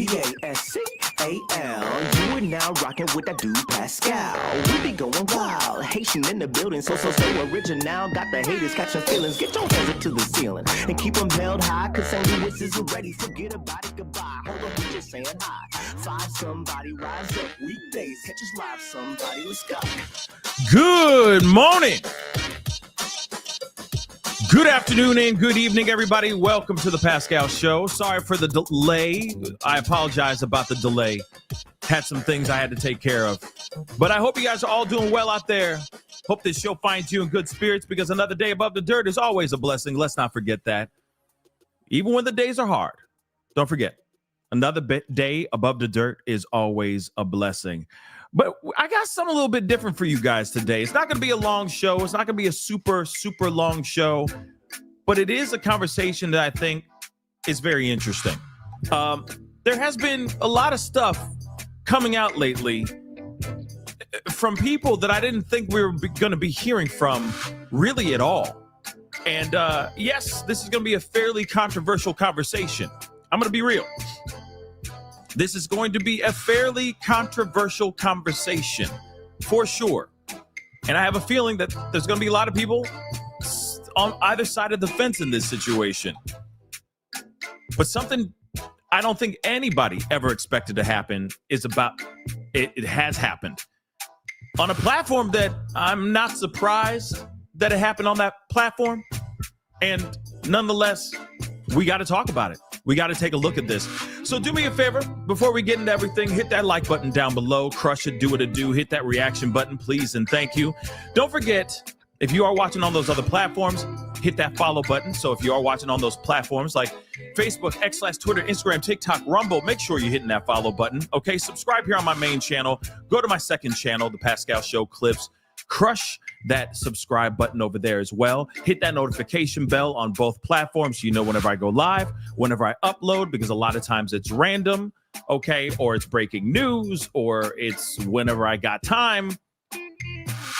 Pascal. You are now rocking with that dude Pascal. We be going wild, Haitian in the building, so original. Got the haters catching feelings. Get your hands up to the ceiling and keep them held high. Cause St. Louis isn't ready. Forget about it, goodbye. Hold on, we just saying hi. Five somebody, rise up. Weekdays, catch us live. Somebody, let's go. Good morning. Good afternoon and good evening, everybody. Welcome to the Pascal Show. Sorry for the delay. I apologize about the delay. Had some things I had to take care of. But I hope you guys are all doing well out there. Hope this show finds you in good spirits because another day above the dirt is always a blessing. Let's not forget that. Even when the days are hard, don't forget, another day above the dirt is always a blessing. But I got something a little bit different for you guys today. It's not going to be a long show. It's not going to be a super long show. But it is a conversation that I think is very interesting. There has been a lot of stuff coming out lately from people that I didn't think we were going to be hearing from really at all. And yes, this is going to be a fairly controversial conversation. I'm going to be real. This is going to be a fairly controversial conversation, for sure. And I have a feeling that there's going to be a lot of people on either side of the fence in this situation. But something I don't think anybody ever expected to happen is about it has happened. On a platform that I'm not surprised that it happened on that platform. And nonetheless, we got to talk about it. We got to take a look at this. So do me a favor, before we get into everything, hit that like button down below, crush it, do what it do, hit that reaction button, please, and thank you. Don't forget, if you are watching on those other platforms, hit that follow button. So if you are watching on those platforms like Facebook, X/Twitter, Instagram, TikTok, Rumble, make sure you're hitting that follow button. Okay, subscribe here on my main channel. Go to my second channel, The Pascal Show Clips. Crush that subscribe button over there as well. Hit that notification bell on both platforms so you know whenever I go live, whenever I upload, because a lot of times it's random, okay, or it's breaking news, or it's whenever I got time,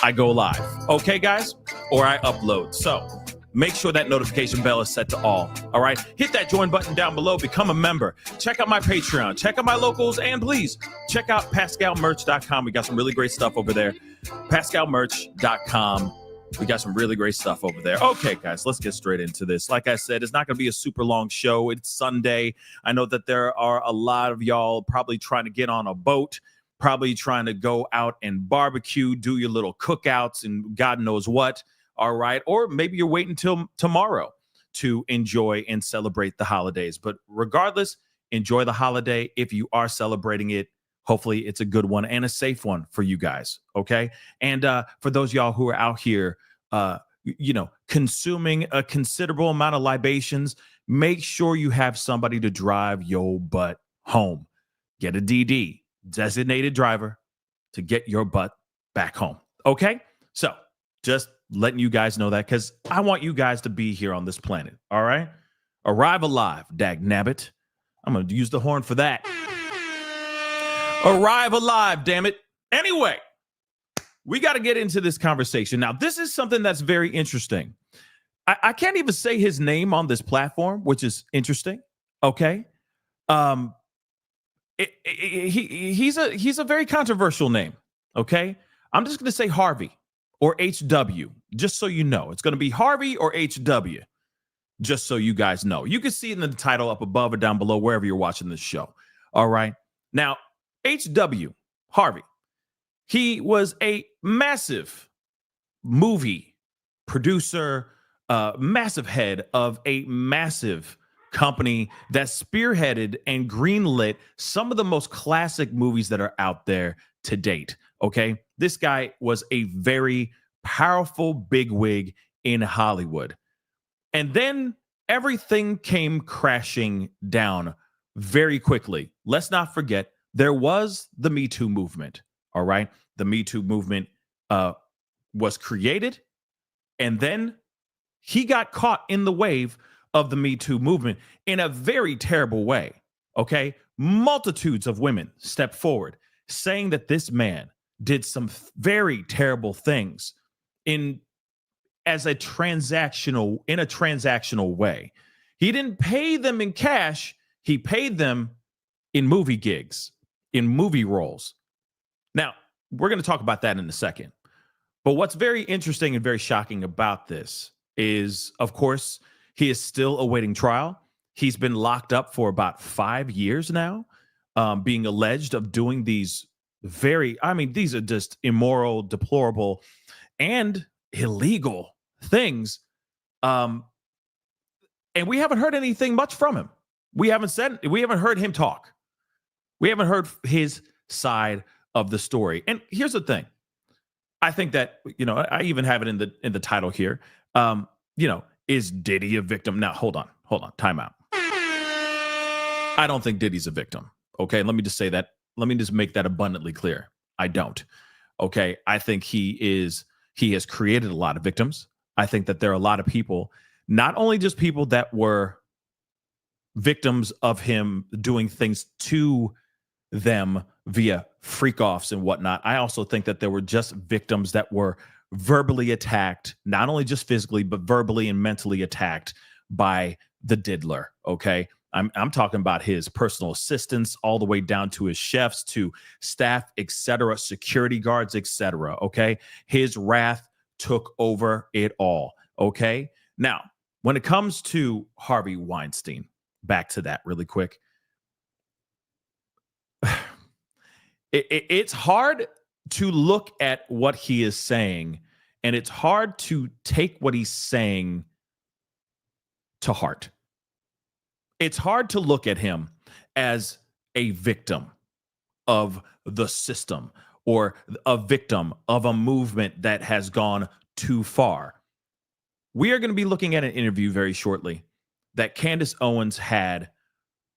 I go live, okay, guys, or I upload. So make sure that notification bell is set to all right? Hit that join button down below. Become a member. Check out my Patreon. Check out my locals. And please, check out PascalMerch.com. We got some really great stuff over there. PascalMerch.com. We got some really great stuff over there. Okay, guys, let's get straight into this. Like I said, it's not going to be a super long show. It's Sunday. I know that there are a lot of y'all probably trying to get on a boat, probably trying to go out and barbecue, do your little cookouts and God knows what. All right. Or maybe you're waiting till tomorrow to enjoy and celebrate the holidays. But regardless, enjoy the holiday. If you are celebrating it, hopefully it's a good one and a safe one for you guys. OK. And for those y'all who are out here, consuming a considerable amount of libations, make sure you have somebody to drive your butt home. Get a DD, designated driver, to get your butt back home. OK, so just letting you guys know that because I want you guys to be here on this planet. All right. Arrive alive, dagnabbit. I'm going to use the horn for that. Arrive alive, damn it. Anyway, we got to get into this conversation. Now, this is something that's very interesting. I can't even say his name on this platform, which is interesting. Okay. He's a very controversial name. Okay. I'm just going to say Harvey. Or HW, just so you know. It's going to be Harvey or HW, just so you guys know. You can see it in the title up above or down below, wherever you're watching this show. All right. Now, HW, Harvey, he was a massive movie producer, massive head of a massive company that spearheaded and greenlit some of the most classic movies that are out there to date. Okay. This guy was a very powerful bigwig in Hollywood. And then everything came crashing down very quickly. Let's not forget, there was the Me Too movement. All right. The Me Too movement was created. And then he got caught in the wave of the Me Too movement in a very terrible way. Okay. Multitudes of women stepped forward saying that this man did some very terrible things in a transactional way. He didn't pay them in cash. He paid them in movie gigs, in movie roles. Now, we're going to talk about that in a second. But what's very interesting and very shocking about this is, of course, he is still awaiting trial. He's been locked up for about 5 years now, being alleged of doing these these are just immoral, deplorable, and illegal things. And we haven't heard anything much from him. We haven't heard him talk. We haven't heard his side of the story. And here's the thing. I think that, I even have it in the title here. Is Diddy a victim? Now, hold on, time out. I don't think Diddy's a victim. Okay, let me just say that. Let me just make that abundantly clear. I don't. Okay, I think he has created a lot of victims. I think that there are a lot of people, not only just people that were victims of him doing things to them via freak offs and whatnot. I also think that there were just victims that were verbally attacked, not only just physically, but verbally and mentally attacked by the diddler. Okay. I'm talking about his personal assistants, all the way down to his chefs, to staff, etc., security guards, etc. Okay. His wrath took over it all. Okay. Now, when it comes to Harvey Weinstein, back to that really quick. It's hard to look at what he is saying, and it's hard to take what he's saying to heart. It's hard to look at him as a victim of the system or a victim of a movement that has gone too far. We are going to be looking at an interview very shortly that Candace Owens had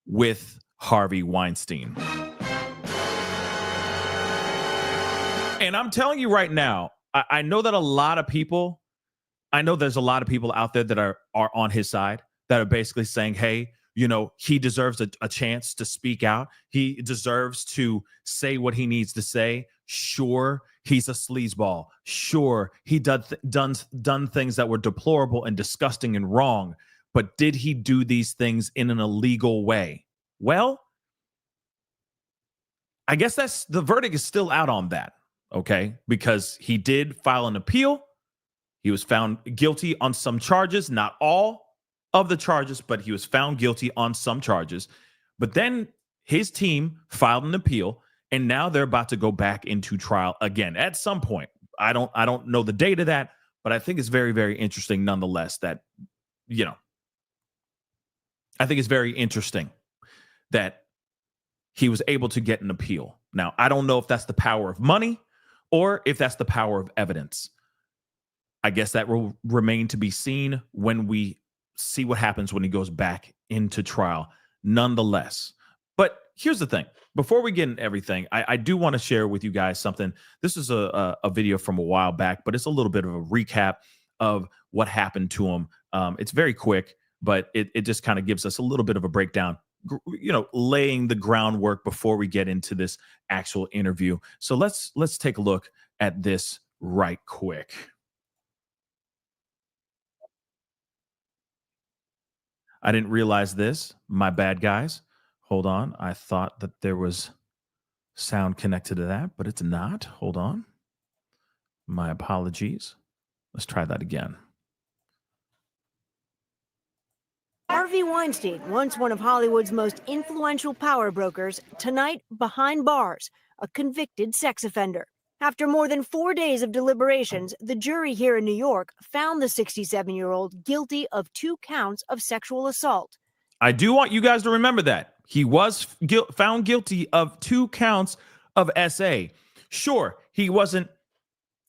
with Harvey Weinstein. And I'm telling you right now, I know that there's a lot of people out there that are on his side, that are basically saying, hey, he deserves a chance to speak out. He deserves to say what he needs to say. Sure, he's a sleazeball. Sure, he done things that were deplorable and disgusting and wrong. But did he do these things in an illegal way? Well, I guess the verdict is still out on that. Okay, because he did file an appeal. He was found guilty on some charges, not all of the charges, but he was found guilty on some charges. But then his team filed an appeal, and now they're about to go back into trial again at some point. I don't know the date of that, but I think it's very, very interesting nonetheless that, I think it's very interesting that he was able to get an appeal. Now, I don't know if that's the power of money or if that's the power of evidence. I guess that will remain to be seen when we see what happens when he goes back into trial nonetheless. But here's the thing. Before we get into everything, I do want to share with you guys something. This is a video from a while back, but it's a little bit of a recap of what happened to him. It's very quick, but it just kind of gives us a little bit of a breakdown, laying the groundwork before we get into this actual interview. So let's take a look at this right quick. I didn't realize this. My bad, guys. Hold on. I thought that there was sound connected to that, but it's not. Hold on. My apologies. Let's try that again. Harvey Weinstein, once one of Hollywood's most influential power brokers, tonight behind bars, a convicted sex offender. After more than 4 days of deliberations, the jury here in New York found the 67-year-old guilty of 2 counts of sexual assault. I do want you guys to remember that. He was found guilty of 2 counts of SA. Sure, he wasn't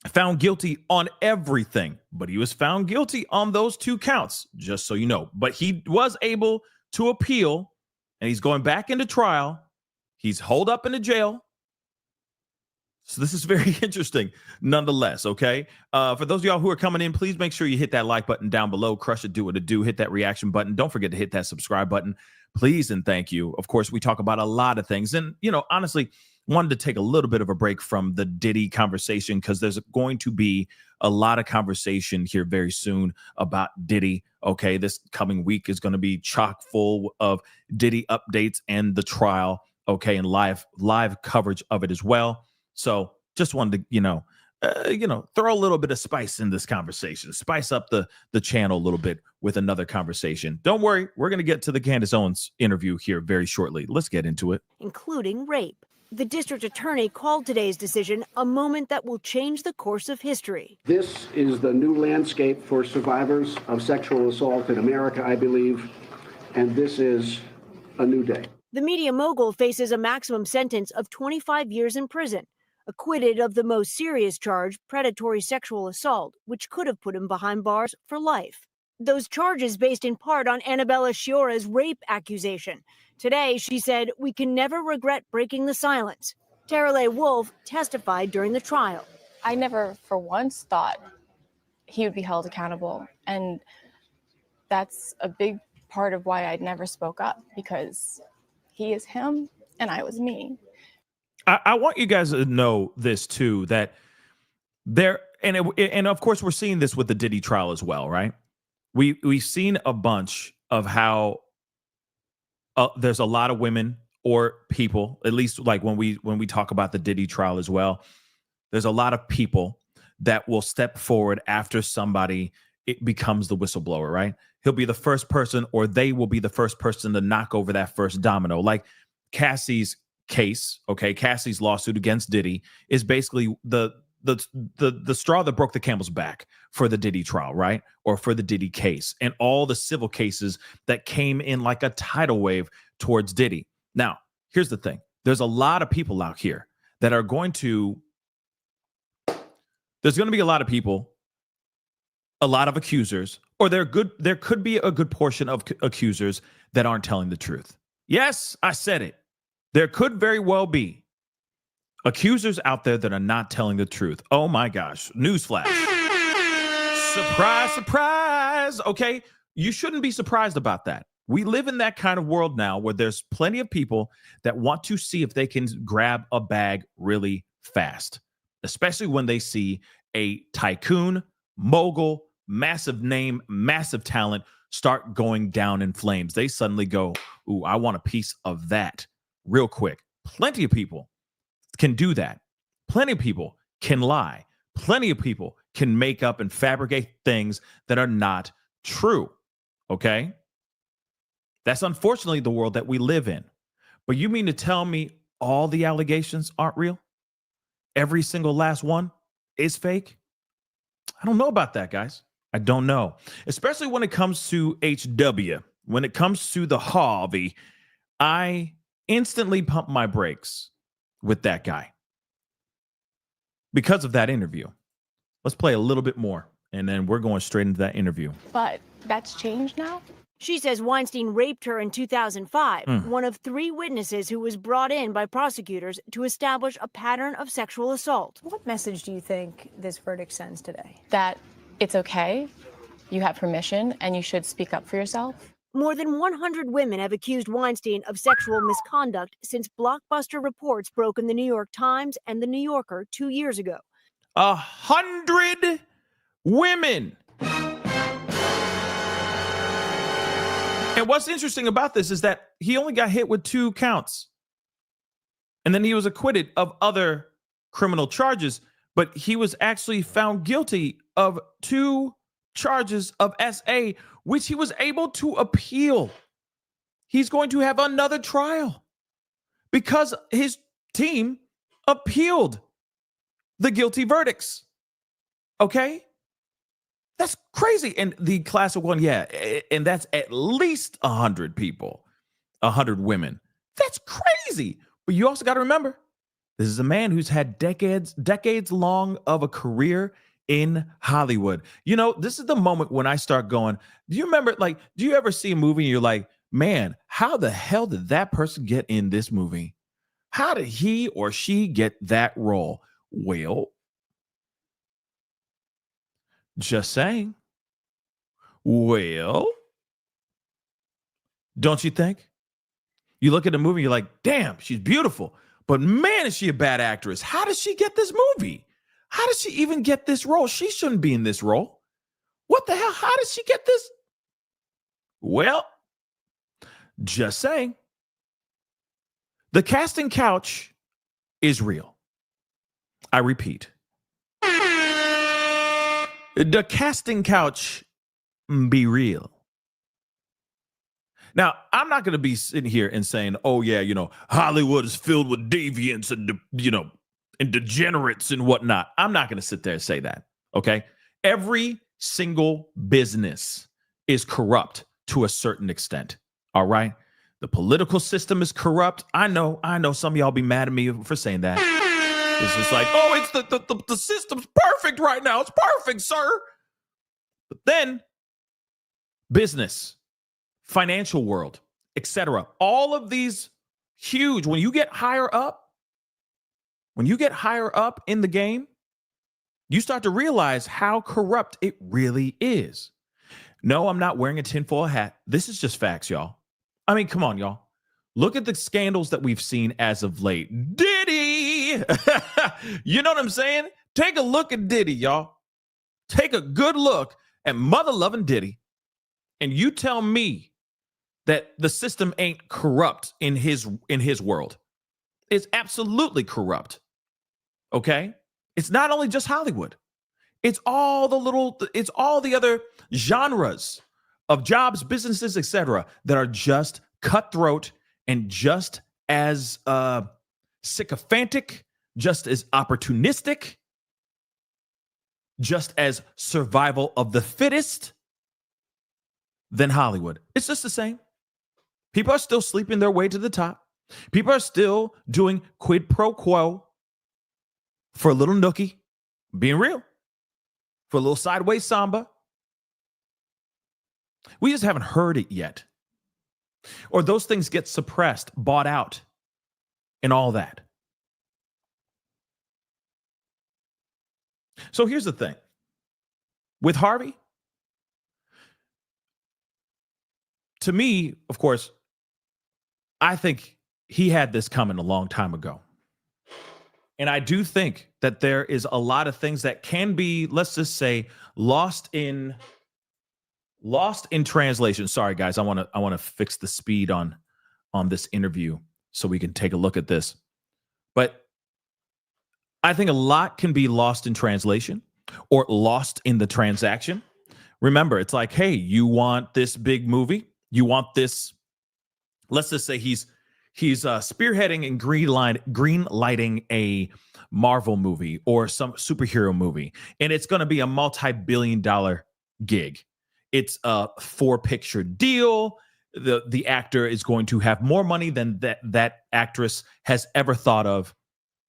found guilty on everything, but he was found guilty on those 2 counts, just so you know. But he was able to appeal, and he's going back into trial. He's holed up in the jail. So this is very interesting nonetheless, okay? For those of y'all who are coming in, please make sure you hit that like button down below. Crush it, do what it do. Hit that reaction button. Don't forget to hit that subscribe button, please and thank you. Of course, we talk about a lot of things. And, honestly, wanted to take a little bit of a break from the Diddy conversation because there's going to be a lot of conversation here very soon about Diddy, okay? This coming week is going to be chock full of Diddy updates and the trial. okay, and live coverage of it as well. So just wanted to, throw a little bit of spice in this conversation, spice up the channel a little bit with another conversation. Don't worry, we're going to get to the Candace Owens interview here very shortly. Let's get into it. Including rape. The district attorney called today's decision a moment that will change the course of history. This is the new landscape for survivors of sexual assault in America, I believe, and this is a new day. The media mogul faces a maximum sentence of 25 years in prison, acquitted of the most serious charge, predatory sexual assault, which could have put him behind bars for life. Those charges based in part on Annabella Sciorra's rape accusation. Today, she said, "We can never regret breaking the silence." Tara-Leigh Wolfe testified during the trial. I never for once thought he would be held accountable. And that's a big part of why I never spoke up, because he is him and I was me. I want you guys to know this too, that there, and of course we're seeing this with the Diddy trial as well, right? We've seen a bunch of how there's a lot of women or people, at least like when we talk about the Diddy trial as well, there's a lot of people that will step forward after somebody it becomes the whistleblower, right? He'll be the first person, or they will be the first person to knock over that first domino. Like Cassie's case, okay, Cassie's lawsuit against Diddy is basically the straw that broke the camel's back for the Diddy trial, right? Or for the Diddy case and all the civil cases that came in like a tidal wave towards Diddy. Now, here's the thing. There's a lot of people out here that are there's going to be a lot of people, a lot of accusers, or there could be a good portion of accusers that aren't telling the truth. Yes, I said it. There could very well be accusers out there that are not telling the truth. Oh my gosh. Newsflash. Surprise, surprise. Okay. You shouldn't be surprised about that. We live in that kind of world now where there's plenty of people that want to see if they can grab a bag really fast, especially when they see a tycoon, mogul, massive name, massive talent start going down in flames. They suddenly go, ooh, I want a piece of that real quick. Plenty of people can do that. Plenty of people can lie. Plenty of people can make up and fabricate things that are not true. Okay? That's unfortunately the world that we live in. But you mean to tell me all the allegations aren't real? Every single last one is fake? I don't know about that, guys. I don't know. Especially when it comes to HW. When it comes to the Harvey, I instantly pump my brakes with that guy because of that interview. Let's play a little bit more, and then we're going straight into that interview. But that's changed now? She says Weinstein raped her in 2005, one of 3 witnesses who was brought in by prosecutors to establish a pattern of sexual assault. What message do you think this verdict sends today? That it's okay, you have permission, and you should speak up for yourself? More than 100 women have accused Weinstein of sexual misconduct since blockbuster reports broke in the New York Times and the New Yorker 2 years ago. 100 women. And what's interesting about this is that he only got hit with 2 counts. And then he was acquitted of other criminal charges, but he was actually found guilty of 2 charges of SA, which he was able to appeal. He's going to have another trial because his team appealed the guilty verdicts. Okay? That's crazy. And the classic one, yeah, and that's at least 100 people, 100 women. That's crazy. But you also got to remember, this is a man who's had decades long of a career in Hollywood. You know, this is the moment when I start going, do you remember, like, do you ever see a movie and you're like, man, how the hell did that person get in this movie? How did he or she get that role? Well, just saying. Well, don't you think? You look at the movie, you're like, damn, she's beautiful. But man, is she a bad actress. How does she get this movie? How does she even get this role? She shouldn't be in this role. What the hell? How does she get this? Well, just saying. The casting couch is real. I repeat. The casting couch be real. Now, I'm not going to be sitting here and saying, oh, yeah, Hollywood is filled with deviants and, and degenerates and whatnot. I'm not going to sit there and say that. Okay. Every single business is corrupt to a certain extent. All right. The political system is corrupt. I know some of y'all be mad at me for saying that. It's just like, oh, it's the system's perfect right now. It's perfect, sir. But then business, financial world, etc. All of these huge, when you get higher up in the game, you start to realize how corrupt it really is. No, I'm not wearing a tinfoil hat. This is just facts, y'all. I mean, come on, y'all. Look at the scandals that we've seen as of late. Diddy! You know what I'm saying? Take a look at Diddy, y'all. Take a good look at mother-loving Diddy, and you tell me that the system ain't corrupt in his world. It's absolutely corrupt. Okay? It's not only just Hollywood. It's all the other genres of jobs, businesses, etc., that are just cutthroat and just as sycophantic, just as opportunistic, just as survival of the fittest than Hollywood. It's just the same. People are still sleeping their way to the top. People are still doing quid pro quo for a little nookie, being real, for a little sideways samba. We just haven't heard it yet. Or those things get suppressed, bought out, and all that. So here's the thing. With Harvey, to me, of course, I think he had this coming a long time ago. And I do think that there is a lot of things that can be, let's just say, lost in translation. Sorry, guys, I want to fix the speed on this interview so we can take a look at this. But I think a lot can be lost in translation or lost in the transaction. Remember, it's like, hey, you want this big movie? You want this? Let's just say he's spearheading and green lighting a Marvel movie or some superhero movie, and it's going to be a multi-billion-dollar gig. It's a 4-picture deal. The actor is going to have more money than that actress has ever thought of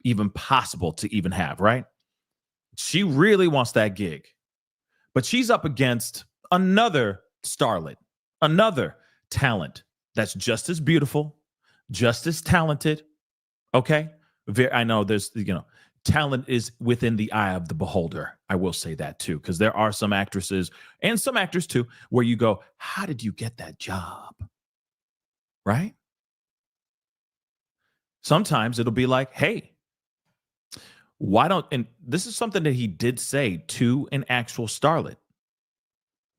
even possible to even have, right? She really wants that gig. But she's up against another starlet, another talent that's just as beautiful, just as talented. Okay? I know there's, talent is within the eye of the beholder. I will say that too, because there are some actresses and some actors too, where you go, how did you get that job? Right? Sometimes it'll be like, hey, why don't, and this is something that he did say to an actual starlet,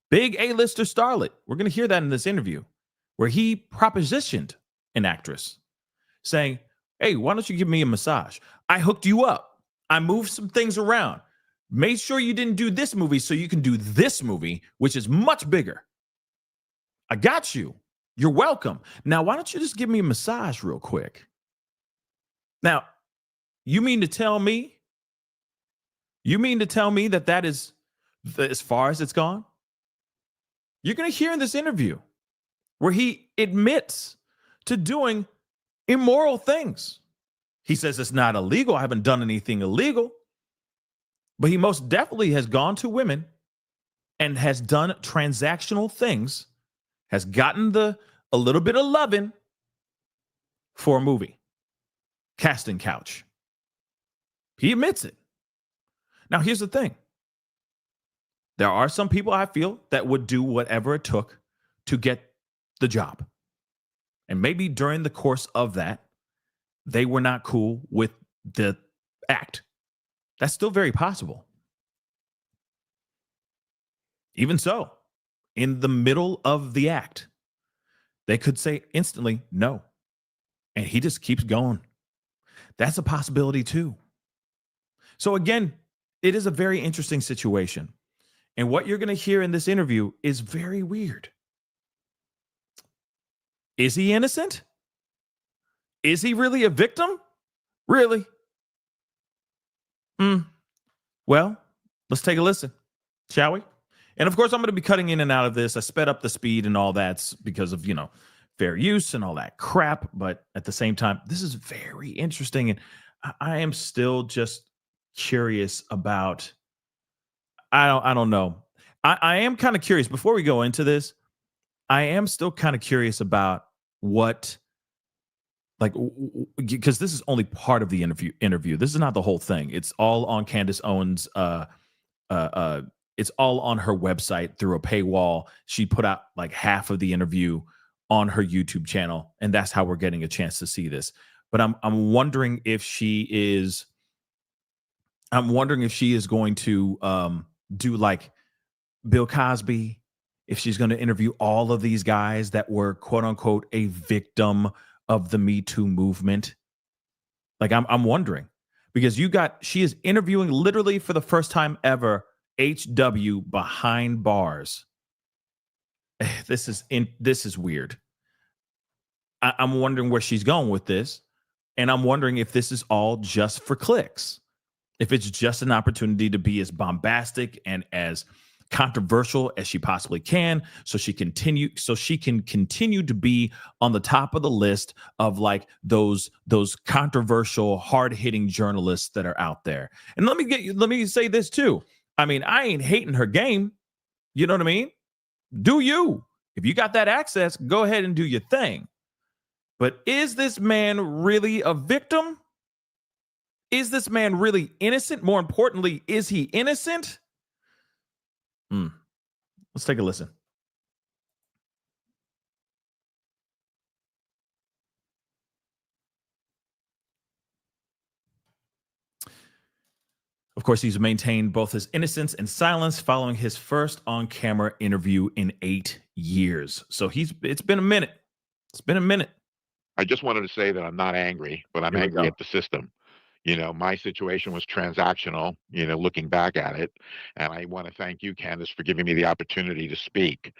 big A-lister starlet. We're going to hear that in this interview where he propositioned an actress saying, hey, why don't you give me a massage? I hooked you up. I moved some things around. Made sure you didn't do this movie so you can do this movie, which is much bigger. I got you. You're welcome. Now, why don't you just give me a massage real quick? Now, you mean to tell me that is as far as it's gone? You're going to hear in this interview where he admits to doing immoral things. He says it's not illegal. I haven't done anything illegal. But he most definitely has gone to women and has done transactional things, has gotten a little bit of loving for a movie. Casting couch. He admits it. Now, here's the thing. There are some people I feel that would do whatever it took to get the job. And maybe during the course of that, they were not cool with the act. That's still very possible. Even so, in the middle of the act, they could say instantly, no, and he just keeps going. That's a possibility too. So again, it is a very interesting situation. And what you're going to hear in this interview is very weird. Is he innocent? Is he really a victim? Really? Well, let's take a listen, shall we? And of course, I'm going to be cutting in and out of this. I sped up the speed and all that because of, fair use and all that crap. But at the same time, this is very interesting. And I am still just curious about, I don't know. I am kind of curious before we go into this. I am still kind of curious about what, because this is only part of the interview. This is not the whole thing. It's all on Candace Owens. It's all on her website through a paywall. She put out like half of the interview on her YouTube channel, and that's how we're getting a chance to see this. But I'm wondering if she is. I'm wondering if she is going to do like Bill Cosby, if she's going to interview all of these guys that were quote unquote a victim of the Me Too movement. Like I'm wondering, because she is interviewing literally for the first time ever HW behind bars. This is weird. I'm wondering where she's going with this, and I'm wondering if this is all just for clicks. If it's just an opportunity to be as bombastic and as controversial as she possibly can, so she can continue to be on the top of the list of like those controversial, hard-hitting journalists that are out there. And let me say this too. I mean, I ain't hating her game. You know what I mean? Do you? If you got that access, go ahead and do your thing. But is this man really a victim? Is this man really innocent? More importantly, is he innocent? Let's take a listen. Of course, he's maintained both his innocence and silence following his first on-camera interview in 8 years. So it's been a minute. It's been a minute. I just wanted to say that I'm not angry, but I'm angry at the system. My situation was transactional, looking back at it. And I want to thank you, Candace, for giving me the opportunity to speak.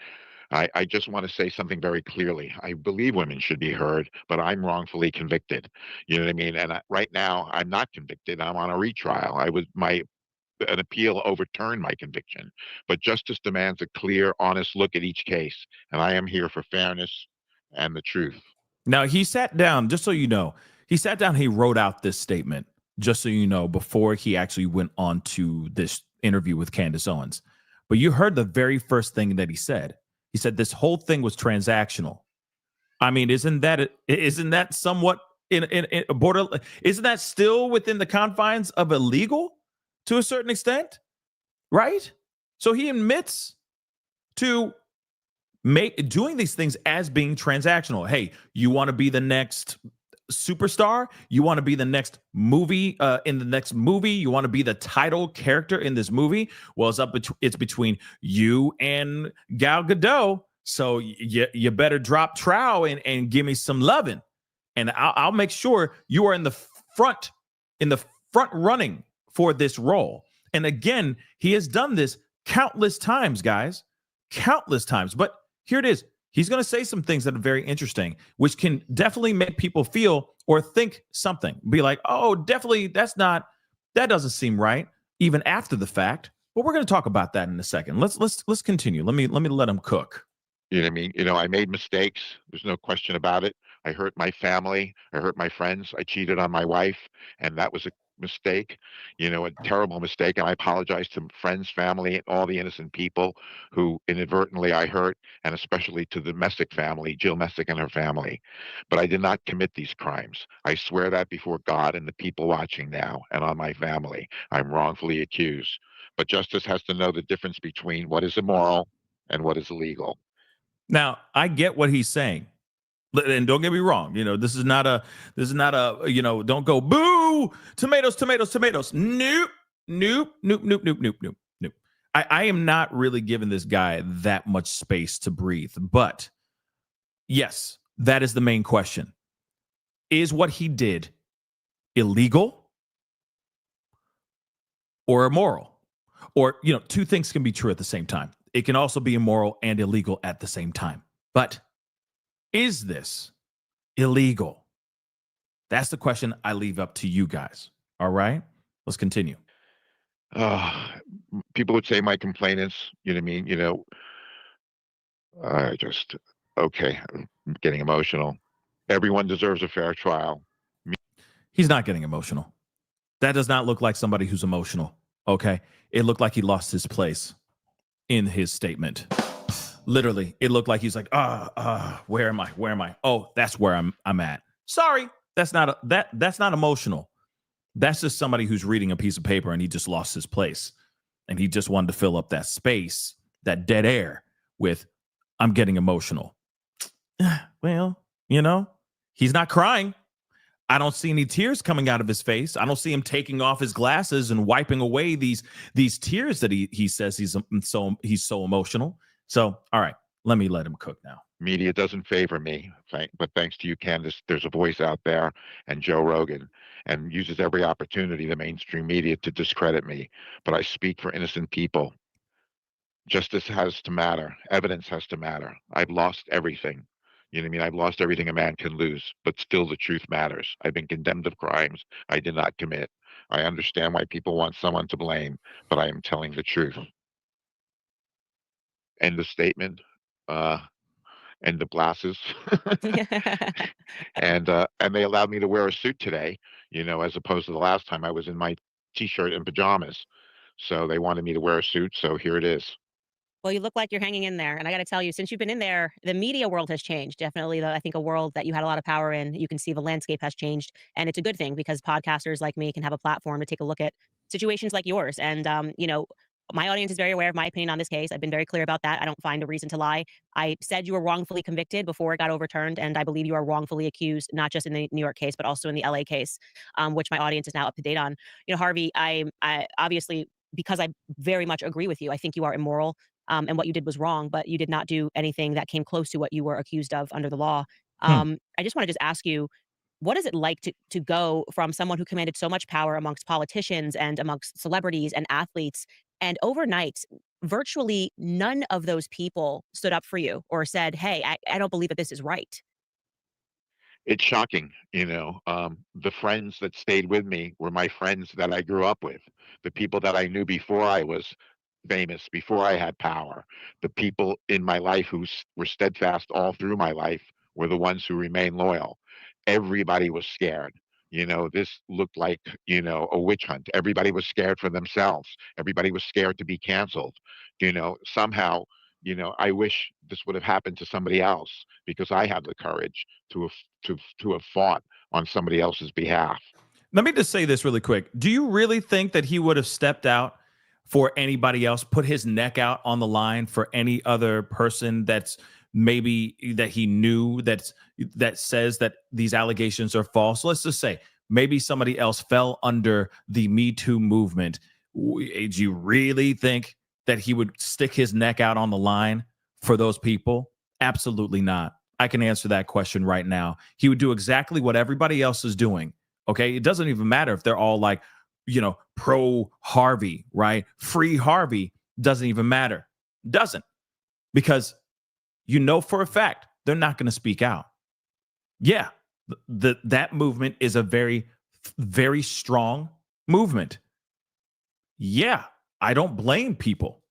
I just want to say something very clearly. I believe women should be heard, but I'm wrongfully convicted. You know what I mean? And right now, I'm not convicted. I'm on a retrial. An appeal overturned my conviction. But justice demands a clear, honest look at each case. And I am here for fairness and the truth. Now, he sat down, just so you know, he wrote out this statement, just so you know, before he actually went on to this interview with Candace Owens. But you heard the very first thing that he said. He said this whole thing was transactional. I mean, isn't that somewhat in a border? Isn't that still within the confines of illegal to a certain extent? Right? So he admits to doing these things as being transactional. Hey, you want to be the next superstar? You want to be the next movie in the next movie? You want to be the title character in this movie? Well, it's between you and Gal Gadot. So you better drop trow and give me some loving, and I'll make sure you are in the front running for this role. And again, he has done this countless times, guys, countless times. But here it is. He's going to say some things that are very interesting, which can definitely make people feel or think something. Be like, oh, definitely, that doesn't seem right, even after the fact. But we're going to talk about that in a second. Let's continue. Let me let him cook. You know what I mean? I made mistakes. There's no question about it. I hurt my family. I hurt my friends. I cheated on my wife, and that was a mistake, a terrible mistake. And I apologize to friends, family, and all the innocent people who inadvertently I hurt, and especially to the Messick family, Jill Messick and her family. But I did not commit these crimes. I swear that before God and the people watching now and on my family. I'm wrongfully accused. But justice has to know the difference between what is immoral and what is illegal. Now, I get what he's saying. And don't get me wrong, this is not a, don't go boo, tomatoes. Nope. I am not really giving this guy that much space to breathe. But yes, that is the main question. Is what he did illegal or immoral? Or, two things can be true at the same time. It can also be immoral and illegal at the same time. But is this illegal? That's the question I leave up to you guys. All right, let's continue. People would say my complainants, you know what I mean? Okay, I'm getting emotional. Everyone deserves a fair trial. He's not getting emotional. That does not look like somebody who's emotional. Okay, it looked like he lost his place in his statement. Literally, it looked like he's like, where am I? Where am I? Oh, that's where I'm at. Sorry, that's not emotional. That's just somebody who's reading a piece of paper and he just lost his place. And he just wanted to fill up that space, that dead air with, I'm getting emotional. Well, he's not crying. I don't see any tears coming out of his face. I don't see him taking off his glasses and wiping away these tears that he says he's so emotional. So, all right, let him cook now. Media doesn't favor me, but thanks to you, Candace, there's a voice out there, and Joe Rogan, and uses every opportunity, the mainstream media, to discredit me. But I speak for innocent people. Justice has to matter. Evidence has to matter. I've lost everything. You know what I mean? I've lost everything a man can lose, but still the truth matters. I've been condemned of crimes I did not commit. I understand why people want someone to blame, but I am telling the truth. End of statement. End of glasses. And they allowed me to wear a suit today, as opposed to the last time I was in my t-shirt and pajamas. So they wanted me to wear a suit, so here it is. Well, you look like you're hanging in there. And I got to tell you, since you've been in there, the media world has changed. Definitely, I think a world that you had a lot of power in. You can see the landscape has changed. And it's a good thing because podcasters like me can have a platform to take a look at situations like yours. And, my audience is very aware of my opinion on this case. I've been very clear about that. I don't find a reason to lie. I said you were wrongfully convicted before it got overturned. And I believe you are wrongfully accused, not just in the New York case, but also in the LA case, which my audience is now up to date on. Harvey, I obviously, because I very much agree with you, I think you are immoral. And what you did was wrong, but you did not do anything that came close to what you were accused of under the law. I just want to just ask you, what is it like to go from someone who commanded so much power amongst politicians and amongst celebrities and athletes, and overnight, virtually none of those people stood up for you or said, hey, I don't believe that this is right? It's shocking, the friends that stayed with me were my friends that I grew up with, the people that I knew before I was famous, before I had power. The people in my life who were steadfast all through my life were the ones who remained loyal. Everybody was scared. This looked like, a witch hunt. Everybody was scared for themselves. Everybody was scared to be canceled. Somehow, I wish this would have happened to somebody else, because I had the courage to have fought on somebody else's behalf. Let me just say this really quick. Do you really think that he would have stepped out for anybody else, put his neck out on the line for any other person that's maybe that he knew that says that these allegations are false? Let's just say maybe somebody else fell under the Me Too movement. Do you really think that he would stick his neck out on the line for those people? Absolutely not. I can answer that question right now. He would do exactly what everybody else is doing. Okay. It doesn't even matter if they're all like, pro Harvey, right? Free Harvey. Doesn't even matter. Doesn't. Because for a fact, they're not going to speak out. Yeah. That movement is a very, very strong movement. Yeah. I don't blame people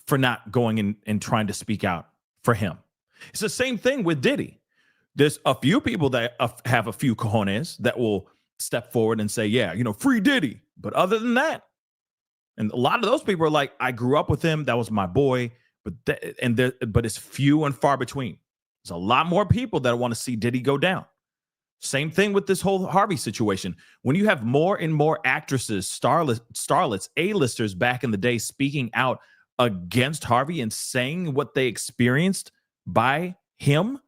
for not going in and trying to speak out for him. It's the same thing with Diddy. There's a few people that have a few cojones that will step forward and say, yeah, free Diddy. But other than that, and a lot of those people are like, I grew up with him. That was my boy. But it's few and far between. There's a lot more people that want to see Diddy go down. Same thing with this whole Harvey situation. When you have more and more actresses, starlets, A-listers back in the day speaking out against Harvey and saying what they experienced by him,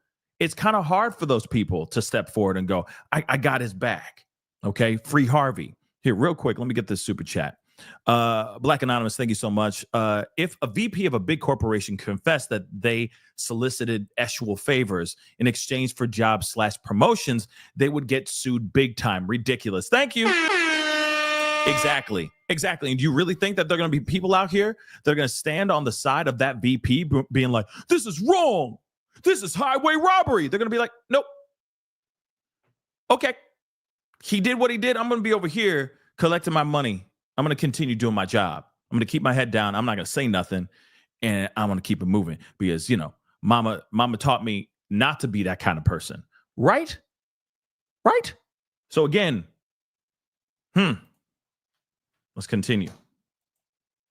it's kind of hard for those people to step forward and go, I got his back. Okay, free Harvey. Here, real quick, let me get this super chat. Black Anonymous, thank you so much. If a VP of a big corporation confessed that they solicited actual favors in exchange for jobs / promotions, they would get sued big time. Ridiculous. Thank you. Exactly. And do you really think that there are going to be people out here that are going to stand on the side of that VP being like, this is wrong, this is highway robbery? They're going to be like, nope. Okay. He did what he did. I'm going to be over here collecting my money. I'm going to continue doing my job. I'm going to keep my head down. I'm not going to say nothing. And I'm going to keep it moving because, mama taught me not to be that kind of person. Right? So again, let's continue.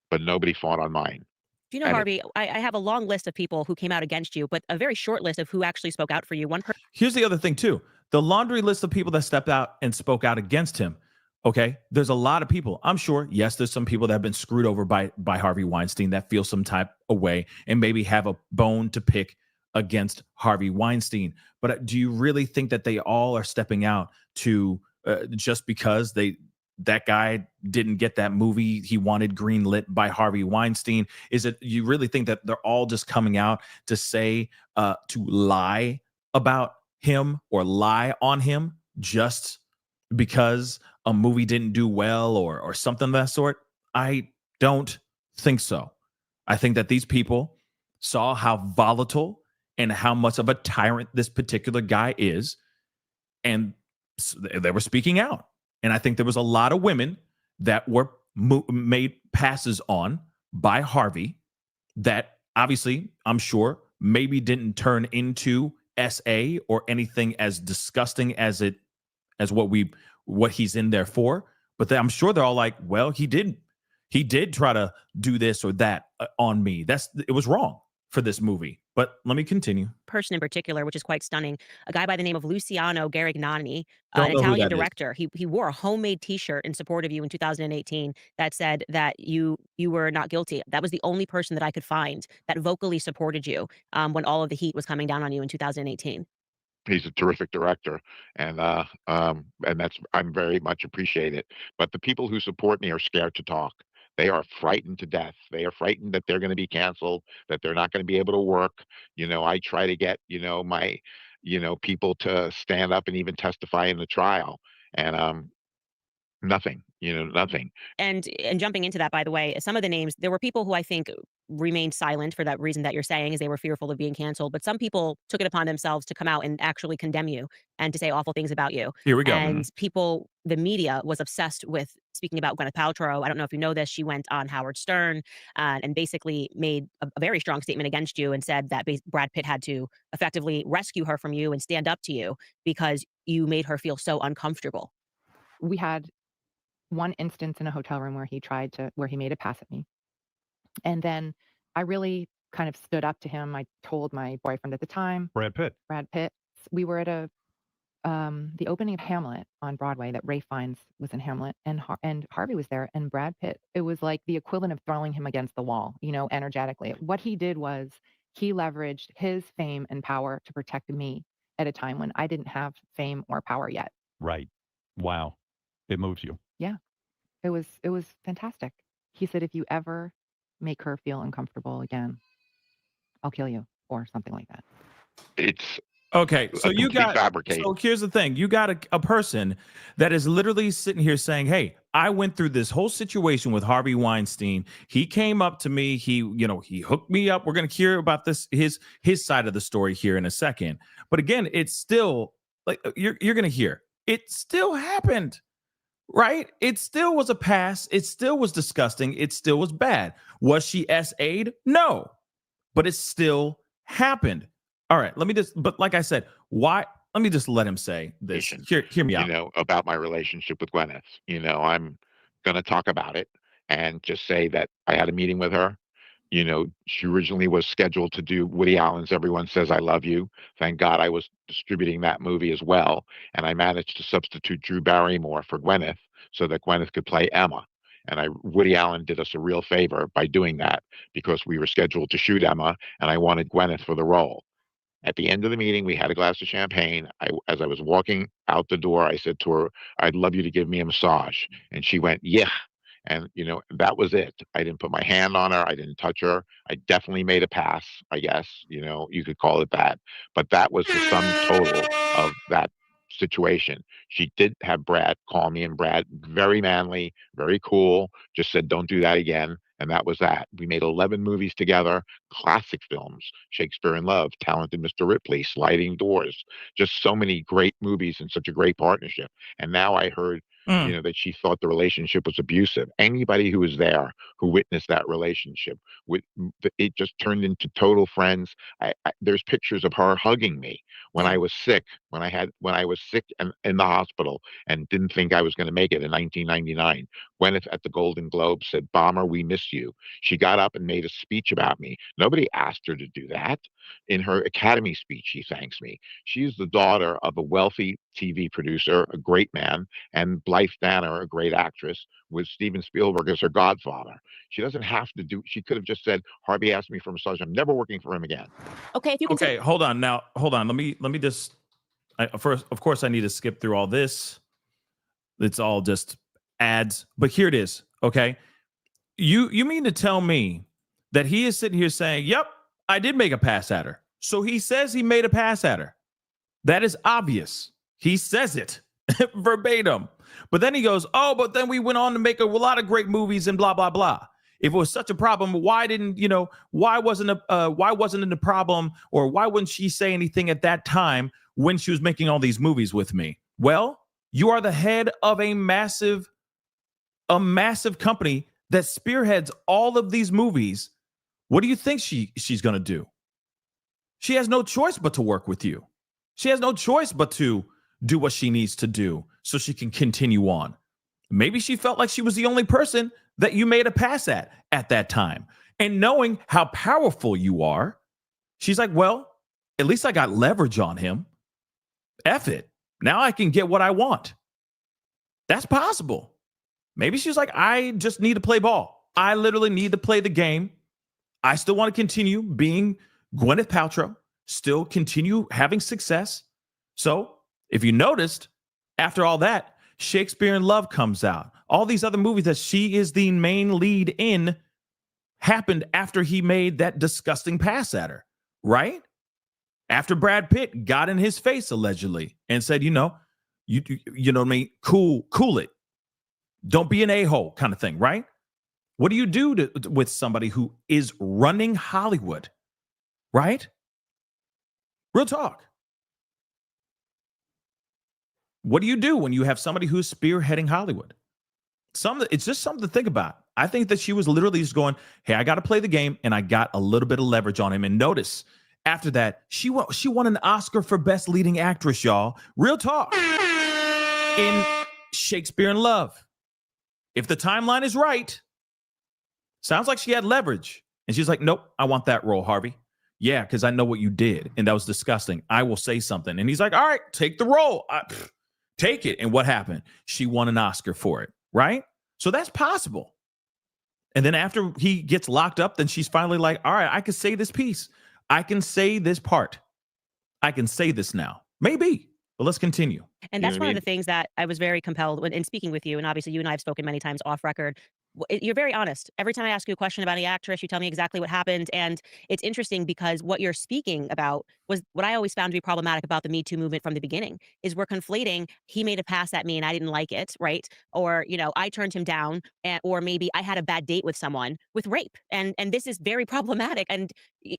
But nobody fought on mine. Do you know, Harvey, I have a long list of people who came out against you, but a very short list of who actually spoke out for you. Here's the other thing, too. The laundry list of people that stepped out and spoke out against him. Okay, there's a lot of people. I'm sure, yes, there's some people that have been screwed over by Harvey Weinstein that feel some type of way and maybe have a bone to pick against Harvey Weinstein. But do you really think that they all are stepping out to just because that guy didn't get that movie he wanted greenlit by Harvey Weinstein? Is it you really think that they're all just coming out to say to lie about him or lie on him just because a movie didn't do well or something of that sort? I don't think so. I think that these people saw how volatile and how much of a tyrant this particular guy is, and they were speaking out. And I think there was a lot of women that were made passes on by Harvey that obviously, I'm sure, maybe didn't turn into SA or anything as disgusting as what he's in there for. But I'm sure they're all like, well, he did try to do this or that on me. It was wrong for this movie. But let me continue. Person in particular, which is quite stunning, a guy by the name of Luciano Garignani, Don't an know who Italian that is. director. He wore a homemade T-shirt in support of you in 2018 that said that you were not guilty. That was the only person that I could find that vocally supported you when all of the heat was coming down on you in 2018. He's a terrific director, and that's I'm very much appreciate it. But the people who support me are scared to talk. They are frightened to death. They are frightened that they're going to be canceled, that they're not going to be able to work. I try to get my people to stand up and even testify in the trial, and nothing. Nothing. And jumping into that, by the way, some of the names, there were people who I think remained silent for that reason that you're saying, is they were fearful of being canceled. But some people took it upon themselves to come out and actually condemn you and to say awful things about you. Here we go. And the media was obsessed with speaking about Gwyneth Paltrow. I don't know if you know this. She went on Howard Stern and basically made a very strong statement against you and said that Brad Pitt had to effectively rescue her from you and stand up to you because you made her feel so uncomfortable. We had one instance in a hotel room where he made a pass at me. And then I really kind of stood up to him. I told my boyfriend at the time, Brad Pitt. We were at the opening of Hamlet on Broadway that Ralph Fiennes was in Hamlet, and Harvey was there, and Brad Pitt. It was like the equivalent of throwing him against the wall, energetically. What he did was he leveraged his fame and power to protect me at a time when I didn't have fame or power yet. Right. Wow. It moves you. Yeah. It was fantastic. He said, if you ever make her feel uncomfortable again, I'll kill you, or something like that. It's okay. So fabricated. So here's the thing. You got a person that is literally sitting here saying, hey, I went through this whole situation with Harvey Weinstein. He came up to me. He hooked me up. We're going to hear about his side of the story here in a second. But again, it's still like you're going to hear it still happened. Right? It still was a pass. It still was disgusting. It still was bad. Was she SA'd? No. But it still happened. All right. But like I said, why? Let me just let him say this. Hear me out. About my relationship with Gwyneth. I'm going to talk about it and just say that I had a meeting with her. She originally was scheduled to do Woody Allen's Everyone Says I Love You. Thank God I was distributing that movie as well. And I managed to substitute Drew Barrymore for Gwyneth so that Gwyneth could play Emma. And Woody Allen did us a real favor by doing that because we were scheduled to shoot Emma and I wanted Gwyneth for the role. At the end of the meeting, we had a glass of champagne. As I was walking out the door, I said to her, I'd love you to give me a massage. And she went, yeah. And, that was it. I didn't put my hand on her. I didn't touch her. I definitely made a pass, I guess, you could call it that. But that was the sum total of that situation. She did have Brad call me, and Brad, very manly, very cool, just said, don't do that again. And that was that. We made 11 movies together, classic films, Shakespeare in Love, Talented Mr. Ripley, Sliding Doors, just so many great movies and such a great partnership. And now I heard, that she thought the relationship was abusive. Anybody who was there, who witnessed that relationship, it just turned into total friends. There's pictures of her hugging me when I was sick, when I was sick and in the hospital and didn't think I was going to make it in 1999. Gwyneth at the Golden Globe said, "Bomber, we miss you." She got up and made a speech about me. Nobody asked her to do that. In her Academy speech, she thanks me. She's the daughter of a wealthy TV producer, a great man, and Blythe Danner, a great actress, with Steven Spielberg as her godfather. She doesn't have to do. She could have just said, "Harvey asked me for a massage. I'm never working for him again." Okay, if you can Okay, hold on. Let me just. First, of course, I need to skip through all this. It's all just ads, but here it is. Okay, you mean to tell me that he is sitting here saying, "Yep, I did make a pass at her." So he says he made a pass at her. That is obvious. He says it verbatim. But then he goes, "Oh, but then we went on to make a lot of great movies and blah blah blah." If it was such a problem, why wasn't it a problem, or why wouldn't she say anything at that time when she was making all these movies with me? Well, you are the head of a massive company that spearheads all of these movies. What do you think she's going to do? She has no choice but to work with you. She has no choice but to do what she needs to do so she can continue on. Maybe she felt like she was the only person that you made a pass at that time. And knowing how powerful you are, she's like, well, at least I got leverage on him. F it. Now I can get what I want. That's possible. Maybe she's like, I just need to play ball. I literally need to play the game. I still want to continue being Gwyneth Paltrow, still continue having success. So if you noticed, after all that, Shakespeare in Love comes out. All these other movies that she is the main lead in happened after he made that disgusting pass at her, right? After Brad Pitt got in his face, allegedly, and said, you know what I mean? Cool it. Don't be an a-hole kind of thing, right? What do you do with somebody who is running Hollywood, right? Real talk. What do you do when you have somebody who's spearheading Hollywood? It's just something to think about. I think that she was literally just going, hey, I got to play the game, and I got a little bit of leverage on him. And notice, after that, she won an Oscar for Best Leading Actress, y'all. Real talk. In Shakespeare in Love. If the timeline is right, sounds like she had leverage. And she's like, nope, I want that role, Harvey. Yeah, because I know what you did, and that was disgusting. I will say something. And he's like, all right, take the role. Take it. And what happened? She won an Oscar for it, right? So that's possible. And then after he gets locked up, then she's finally like, all right, I can say this piece. I can say this part. I can say this now. Maybe. But let's continue. And that's one of the things that I was very compelled in speaking with you. And obviously you and I have spoken many times off record. You're very honest. Every time I ask you a question about any actress, you tell me exactly what happened. And it's interesting because what you're speaking about was what I always found to be problematic about the Me Too movement from the beginning is we're conflating, he made a pass at me and I didn't like it, right? Or, I turned him down, or maybe I had a bad date with someone with rape. And this is very problematic. And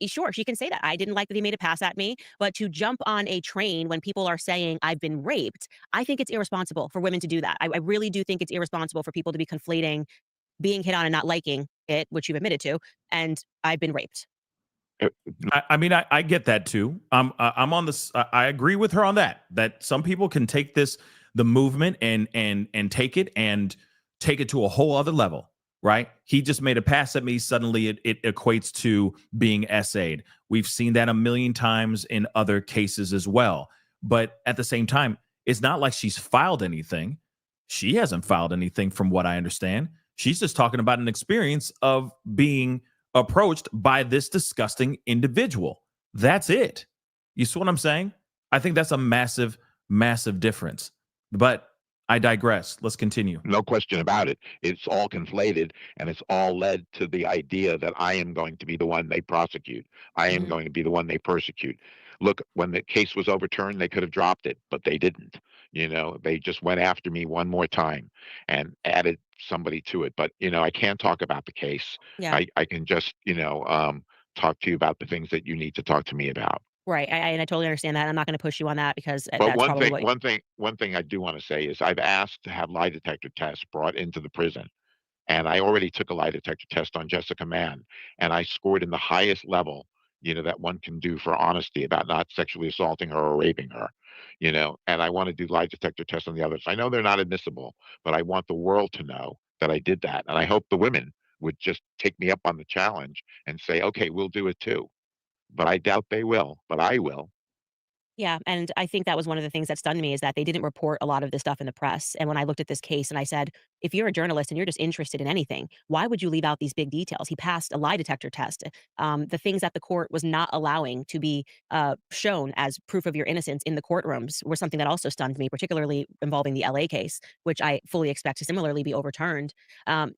sure, she can say that. I didn't like that he made a pass at me, but to jump on a train when people are saying I've been raped, I think it's irresponsible for women to do that. I really do think it's irresponsible for people to be conflating being hit on and not liking it, which you've admitted to, and I've been raped. I get that too. I'm on this. I agree with her on that some people can take the movement and take it to a whole other level, right? He just made a pass at me. Suddenly it equates to being essayed. We've seen that a million times in other cases as well. But at the same time, it's not like she's filed anything. She hasn't filed anything from what I understand. She's just talking about an experience of being approached by this disgusting individual. That's it. You see what I'm saying? I think that's a massive, massive difference. But I digress. Let's continue. No question about it. It's all conflated, and it's all led to the idea that I am going to be the one they prosecute. I am going to be the one they persecute. Look, when the case was overturned, they could have dropped it, but they didn't. They just went after me one more time and added somebody to it. But, I can't talk about the case. Yeah. I can just, talk to you about the things that you need to talk to me about. Right. And I totally understand that. I'm not going to push you on that because But that's one probably thing, what. one thing I do want to say is I've asked to have lie detector tests brought into the prison, and I already took a lie detector test on Jessica Mann, and I scored in the highest level, that one can do for honesty about not sexually assaulting her or raping her, and I want to do lie detector tests on the others. I know they're not admissible, but I want the world to know that I did that, and I hope the women would just take me up on the challenge and say, okay, we'll do it too. But I doubt they will, but I will. Yeah, and I think that was one of the things that stunned me is that they didn't report a lot of this stuff in the press. And when I looked at this case and I said, if you're a journalist and you're just interested in anything, why would you leave out these big details? He passed a lie detector test. The things that the court was not allowing to be shown as proof of your innocence in the courtrooms were something that also stunned me, particularly involving the LA case, which I fully expect to similarly be overturned.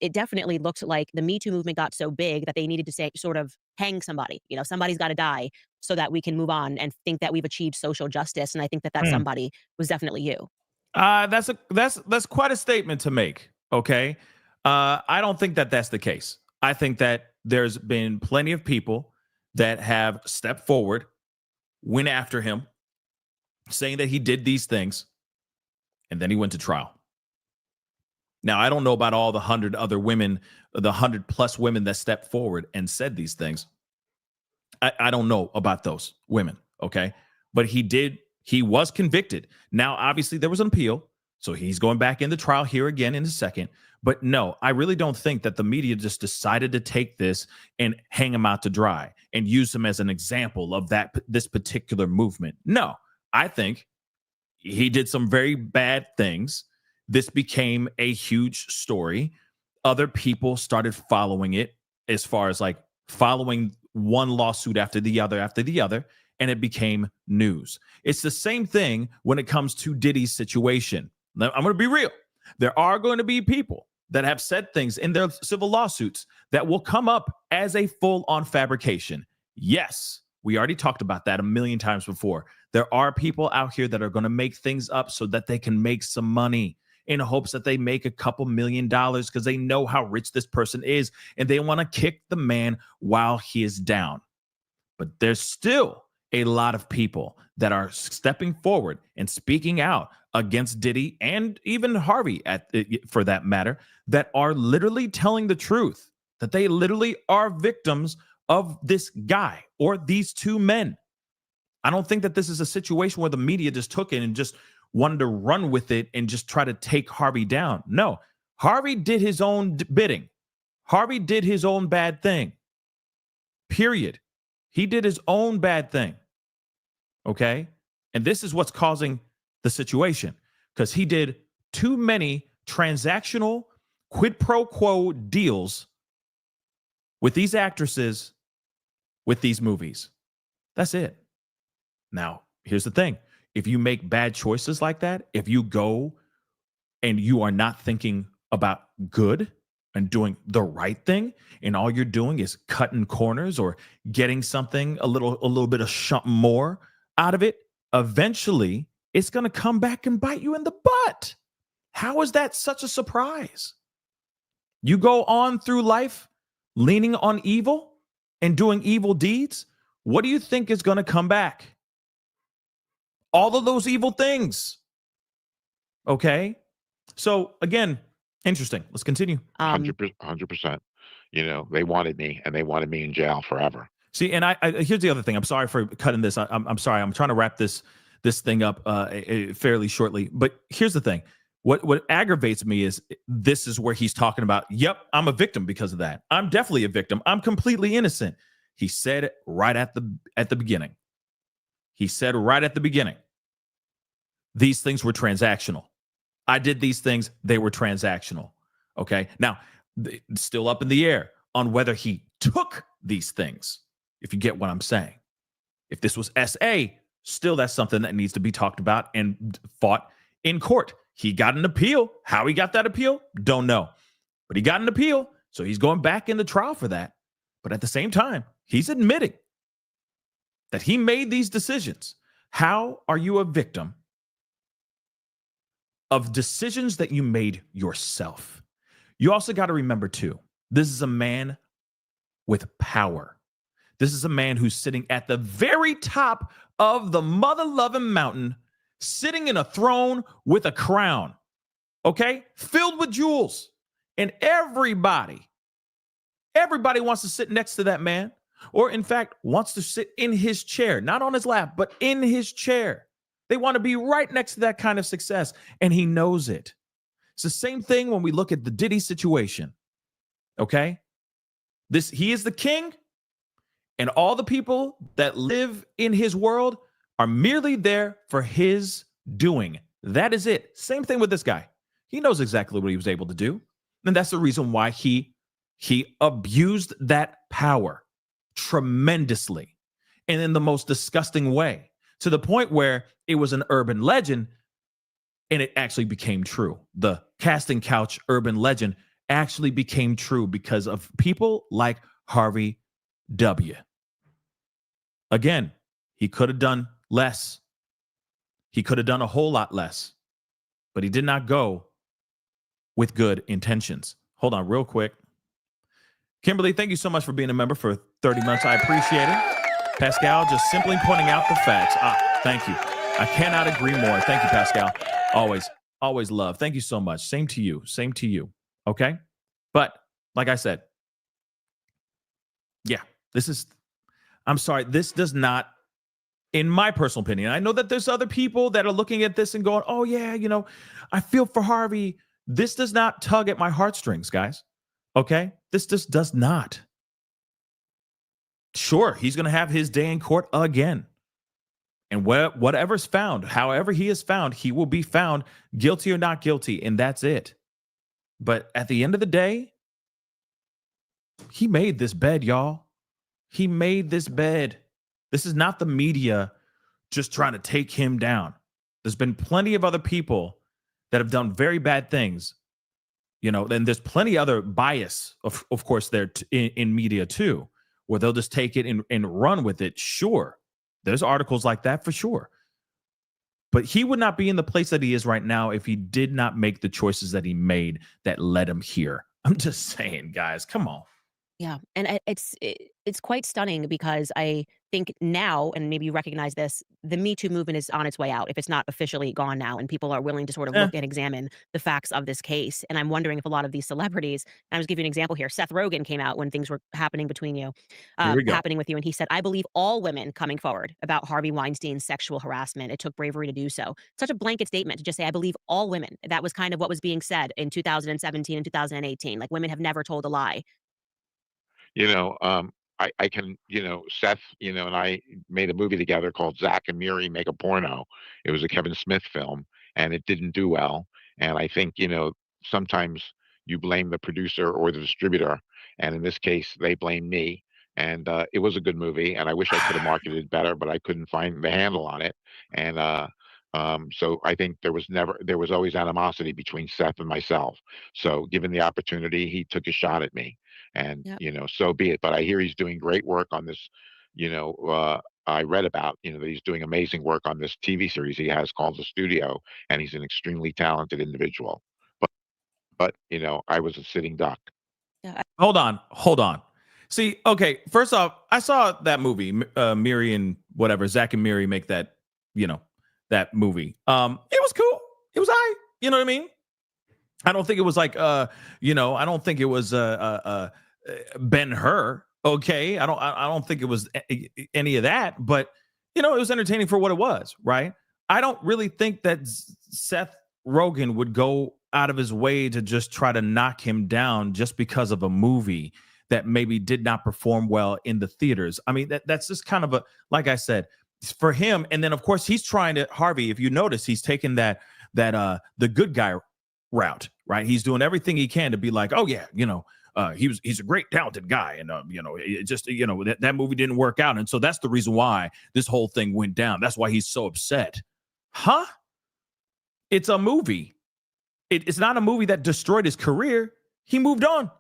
It definitely looked like the Me Too movement got so big that they needed to say, sort of hang somebody. Somebody's got to die so that we can move on and think that we've achieved social justice. And I think that somebody was definitely you. That's quite a statement to make. Okay. I don't think that that's the case. I think that there's been plenty of people that have stepped forward, went after him, saying that he did these things, and then he went to trial. Now, I don't know about all the 100 other women, the 100+ women that stepped forward and said these things. I don't know about those women, okay? But he was convicted. Now, obviously, there was an appeal, so he's going back into trial here again in a second. But no, I really don't think that the media just decided to take this and hang him out to dry and use him as an example of this particular movement. No, I think he did some very bad things. This became a huge story. Other people started following it, as far as like following one lawsuit after the other, and it became news. It's the same thing when it comes to Diddy's situation. Now, I'm going to be real. There are going to be people that have said things in their civil lawsuits that will come up as a full-on fabrication. Yes, we already talked about that a million times before. There are people out here that are going to make things up so that they can make some money, in hopes that they make a couple $1 million because they know how rich this person is and they want to kick the man while he is down. But there's still a lot of people that are stepping forward and speaking out against Diddy and even Harvey, for that matter, that are literally telling the truth, that they literally are victims of this guy or these two men. I don't think that this is a situation where the media just took it and just wanted to run with it and just try to take Harvey down. No, Harvey did his own bidding. Harvey did his own bad thing. Period. He did his own bad thing. Okay? And this is what's causing the situation, because he did too many transactional quid pro quo deals with these actresses, with these movies. That's it. Now, here's the thing. If you make bad choices like that, if you go and you are not thinking about good and doing the right thing, and all you're doing is cutting corners or getting something a little bit of something more out of it, eventually it's going to come back and bite you in the butt. How is that such a surprise? You go on through life leaning on evil and doing evil deeds. What do you think is going to come back? All of those evil things. Okay. So again, interesting. Let's continue. 100%. They wanted me, and they wanted me in jail forever. See, and I here's the other thing. I'm sorry for cutting this. I'm sorry. I'm trying to wrap this thing up fairly shortly. But here's the thing. What aggravates me is this is where he's talking about, yep, I'm a victim because of that. I'm definitely a victim. I'm completely innocent. He said it right at the beginning. He said right at the beginning, these things were transactional. I did these things. They were transactional. Okay. Now, it's still up in the air on whether he took these things, if you get what I'm saying. If this was SA, still that's something that needs to be talked about and fought in court. He got an appeal. How he got that appeal? Don't know. But he got an appeal, so he's going back into trial for that. But at the same time, he's admitting that he made these decisions. How are you a victim of decisions that you made yourself? You also got to remember, too, this is a man with power. This is a man who's sitting at the very top of the mother-loving mountain, sitting in a throne with a crown, okay, filled with jewels. And everybody wants to sit next to that man, or in fact, wants to sit in his chair, not on his lap, but in his chair. They want to be right next to that kind of success, and he knows it. It's the same thing when we look at the Diddy situation, okay? He is the king, and all the people that live in his world are merely there for his doing. That is it. Same thing with this guy. He knows exactly what he was able to do, and that's the reason why he abused that power tremendously and in the most disgusting way, to the point where it was an urban legend and it actually became true. The casting couch urban legend actually became true because of people like Harvey W. Again, he could have done less. He could have done a whole lot less, but he did not go with good intentions. Hold on real quick. Kimberly, thank you so much for being a member for 30 months. I appreciate it. Pascal, just simply pointing out the facts. Thank you. I cannot agree more. Thank you, Pascal. Always love. Thank you so much. Same to you. Same to you. Okay? But like I said, yeah, I'm sorry, this does not, in my personal opinion, I know that there's other people that are looking at this and going, oh yeah, I feel for Harvey. This does not tug at my heartstrings, guys. Okay? This just does not. Sure, he's going to have his day in court again. And whatever's found, however he is found, he will be found guilty or not guilty, and that's it. But at the end of the day, he made this bed, y'all. He made this bed. This is not the media just trying to take him down. There's been plenty of other people that have done very bad things, and there's plenty other bias, of course, there in media too, where they'll just take it and run with it. Sure, there's articles like that for sure. But he would not be in the place that he is right now if he did not make the choices that he made that led him here. I'm just saying, guys, come on. Yeah, and it's quite stunning because I think now, and maybe you recognize this, the Me Too movement is on its way out, if it's not officially gone now, and people are willing to sort of look and examine the facts of this case. And I'm wondering if a lot of these celebrities, and I'll just give you an example here. Seth Rogen came out when things were happening between you, Here we go. happening with you, and he said, "I believe all women coming forward about Harvey Weinstein's sexual harassment. It took bravery to do so." Such a blanket statement to just say, "I believe all women." That was kind of what was being said in 2017 and 2018. Like, women have never told a lie. I can, Seth, and I made a movie together called Zach and Miri Make a Porno. It was a Kevin Smith film, and it didn't do well. And I think, sometimes you blame the producer or the distributor, and in this case, they blame me. And it was a good movie, and I wish I could have marketed it better, but I couldn't find the handle on it. And so I think there was always animosity between Seth and myself. So given the opportunity, he took a shot at me. And Yep. so be it. But I hear he's doing great work on this. I read about that he's doing amazing work on this TV series he has called The Studio, and he's an extremely talented individual. But I was a sitting duck. Yeah, Hold on. See, okay, first off, I saw that movie, Miri and whatever, Zach and Miri make that, that movie. It was cool. It was all right. You know what I mean? I don't think it was like, I don't think it was Ben-Hur. Okay, I don't think it was any of that, but it was entertaining for what it was, right? I don't really think that Seth Rogen would go out of his way to just try to knock him down just because of a movie that maybe did not perform well in the theaters. I mean, that's just kind of like I said, for him. And then of course he's trying to, Harvey, if you notice, he's taken that the good guy route, right? He's doing everything he can to be like, oh yeah, he's a great talented guy, and it just that movie didn't work out, and so that's the reason why this whole thing went down. That's why he's so upset. Huh? It's a movie. It's not a movie that destroyed his career. He moved on.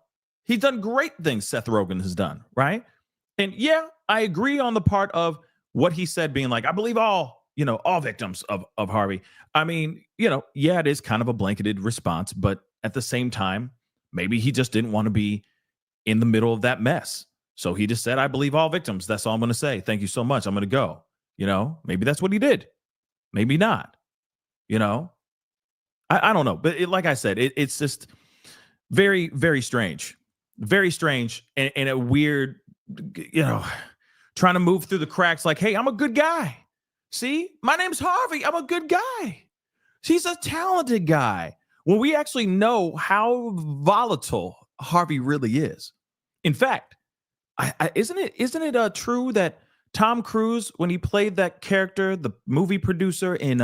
He's done great things, Seth Rogen has done, right? And yeah, I agree on the part of what he said being like, I believe all victims of Harvey. I mean, yeah, it is kind of a blanketed response, but at the same time, maybe he just didn't want to be in the middle of that mess. So he just said, I believe all victims. That's all I'm going to say. Thank you so much. I'm going to go. Maybe that's what he did. Maybe not. I don't know. But like I said, it's just very, very strange. Very strange and a weird, trying to move through the cracks like, hey, I'm a good guy. See, my name's Harvey. I'm a good guy. She's a talented guy. When we actually know how volatile Harvey really is. In fact, isn't it true that Tom Cruise, when he played that character, the movie producer in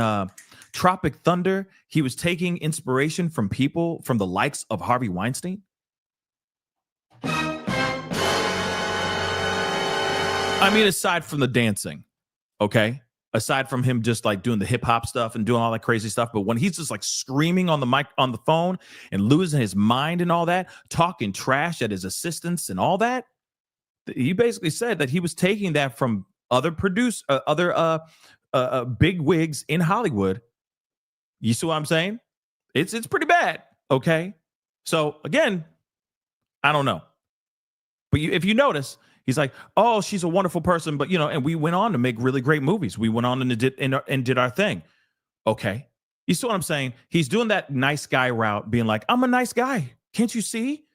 Tropic Thunder, he was taking inspiration from people from the likes of Harvey Weinstein? I mean, aside from the dancing, okay? Aside from him just like doing the hip hop stuff and doing all that crazy stuff. But when he's just like screaming on the mic, on the phone and losing his mind and all that, talking trash at his assistants and all that, he basically said that he was taking that from other big wigs in Hollywood. You see what I'm saying? It's pretty bad. Okay. So again, I don't know. But if you notice, he's like, oh, she's a wonderful person. But, and we went on to make really great movies. We went on and did our thing. Okay. You see what I'm saying? He's doing that nice guy route, being like, I'm a nice guy. Can't you see?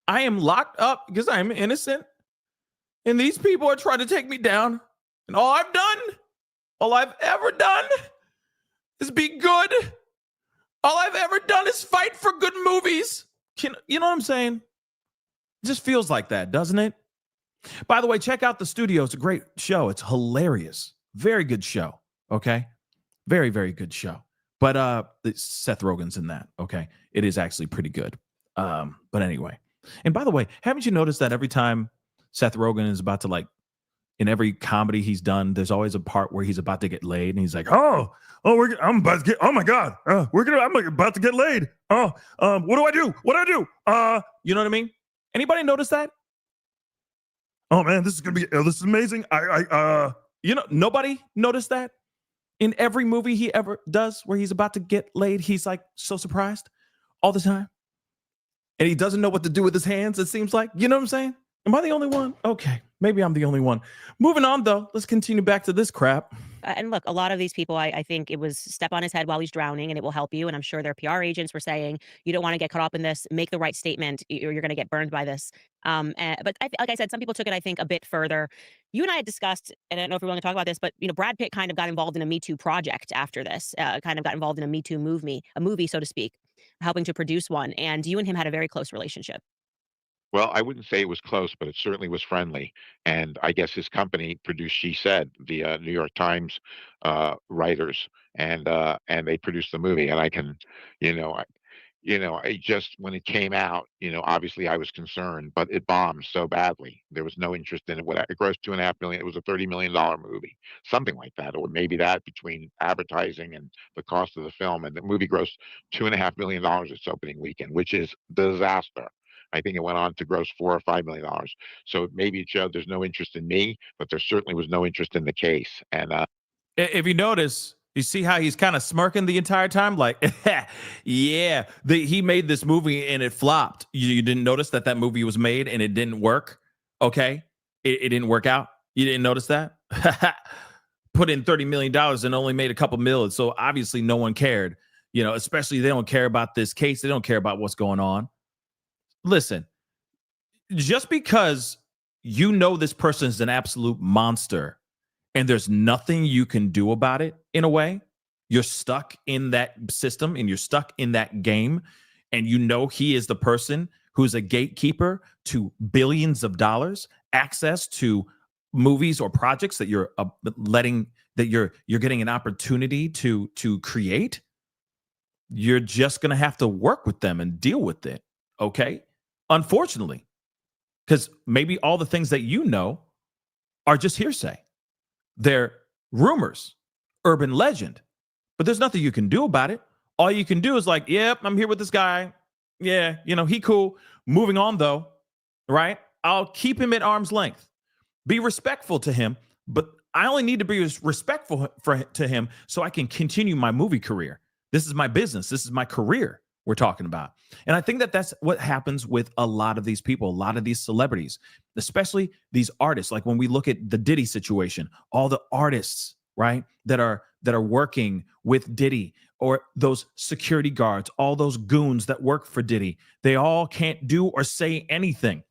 I am locked up because I'm innocent. And these people are trying to take me down. And all I've ever done is be good. All I've ever done is fight for good movies. You know what I'm saying? It just feels like that, doesn't it? By the way, check out The Studio. It's a great show. It's hilarious. Very good show. Okay. Very, very good show. But Seth Rogen's in that. Okay. It is actually pretty good. But anyway. And by the way, haven't you noticed that every time Seth Rogen is about to in every comedy he's done, there's always a part where he's about to get laid and he's like, I'm about to get, oh my God, I'm about to get laid. What do I do? You know what I mean? Anybody notice that? Oh man, this is amazing. Nobody noticed that in every movie he ever does where he's about to get laid. He's like so surprised all the time. And he doesn't know what to do with his hands. It seems like, you know what I'm saying? Am I the only one? Okay. Maybe I'm the only one. Moving on, though. Let's continue back to this crap. And look, a lot of these people, I think it was step on his head while he's drowning and it will help you. And I'm sure their PR agents were saying, you don't want to get caught up in this. Make the right statement or you're going to get burned by this. But like I said, some people took it, I think, a bit further. You and I had discussed, and I don't know if we're willing to talk about this, but, Brad Pitt kind of got involved in a Me Too project after this, kind of got involved in a Me Too movie, so to speak, helping to produce one. And you and him had a very close relationship. Well, I wouldn't say it was close, but it certainly was friendly. And I guess his company produced She Said, the New York Times writers, and they produced the movie. And I can, you know, I just when it came out, obviously I was concerned, but it bombed so badly. There was no interest in it. It grossed 2.5 million. It was a $30 million movie, something like that, or maybe that between advertising and the cost of the film. And the movie grossed $2.5 million its opening weekend, which is disaster. I think it went on to gross $4 or $5 million. So maybe it showed there's no interest in me, but there certainly was no interest in the case. And if you notice, you see how he's kind of smirking the entire time? Like, yeah, he made this movie and it flopped. You didn't notice that movie was made and it didn't work? Okay? It didn't work out? You didn't notice that? Put in $30 million and only made a couple million. So obviously no one cared. Especially they don't care about this case. They don't care about what's going on. Listen, just because this person is an absolute monster and there's nothing you can do about it, in a way, you're stuck in that system and you're stuck in that game, and he is the person who's a gatekeeper to billions of dollars, access to movies or projects that you're you're getting an opportunity to create. You're just going to have to work with them and deal with it, okay? Unfortunately, because maybe all the things that are just hearsay. They're rumors, urban legend, but there's nothing you can do about it. All you can do is like, yep, I'm here with this guy. Yeah, he cool. Moving on though, right? I'll keep him at arm's length. Be respectful to him, but I only need to be respectful to him so I can continue my movie career. This is my business. This is my career we're talking about. And I think that that's what happens with a lot of these people, a lot of these celebrities, especially these artists. Like when we look at the Diddy situation, all the artists, right, that are working with Diddy, or those security guards, all those goons that work for Diddy, they all can't do or say anything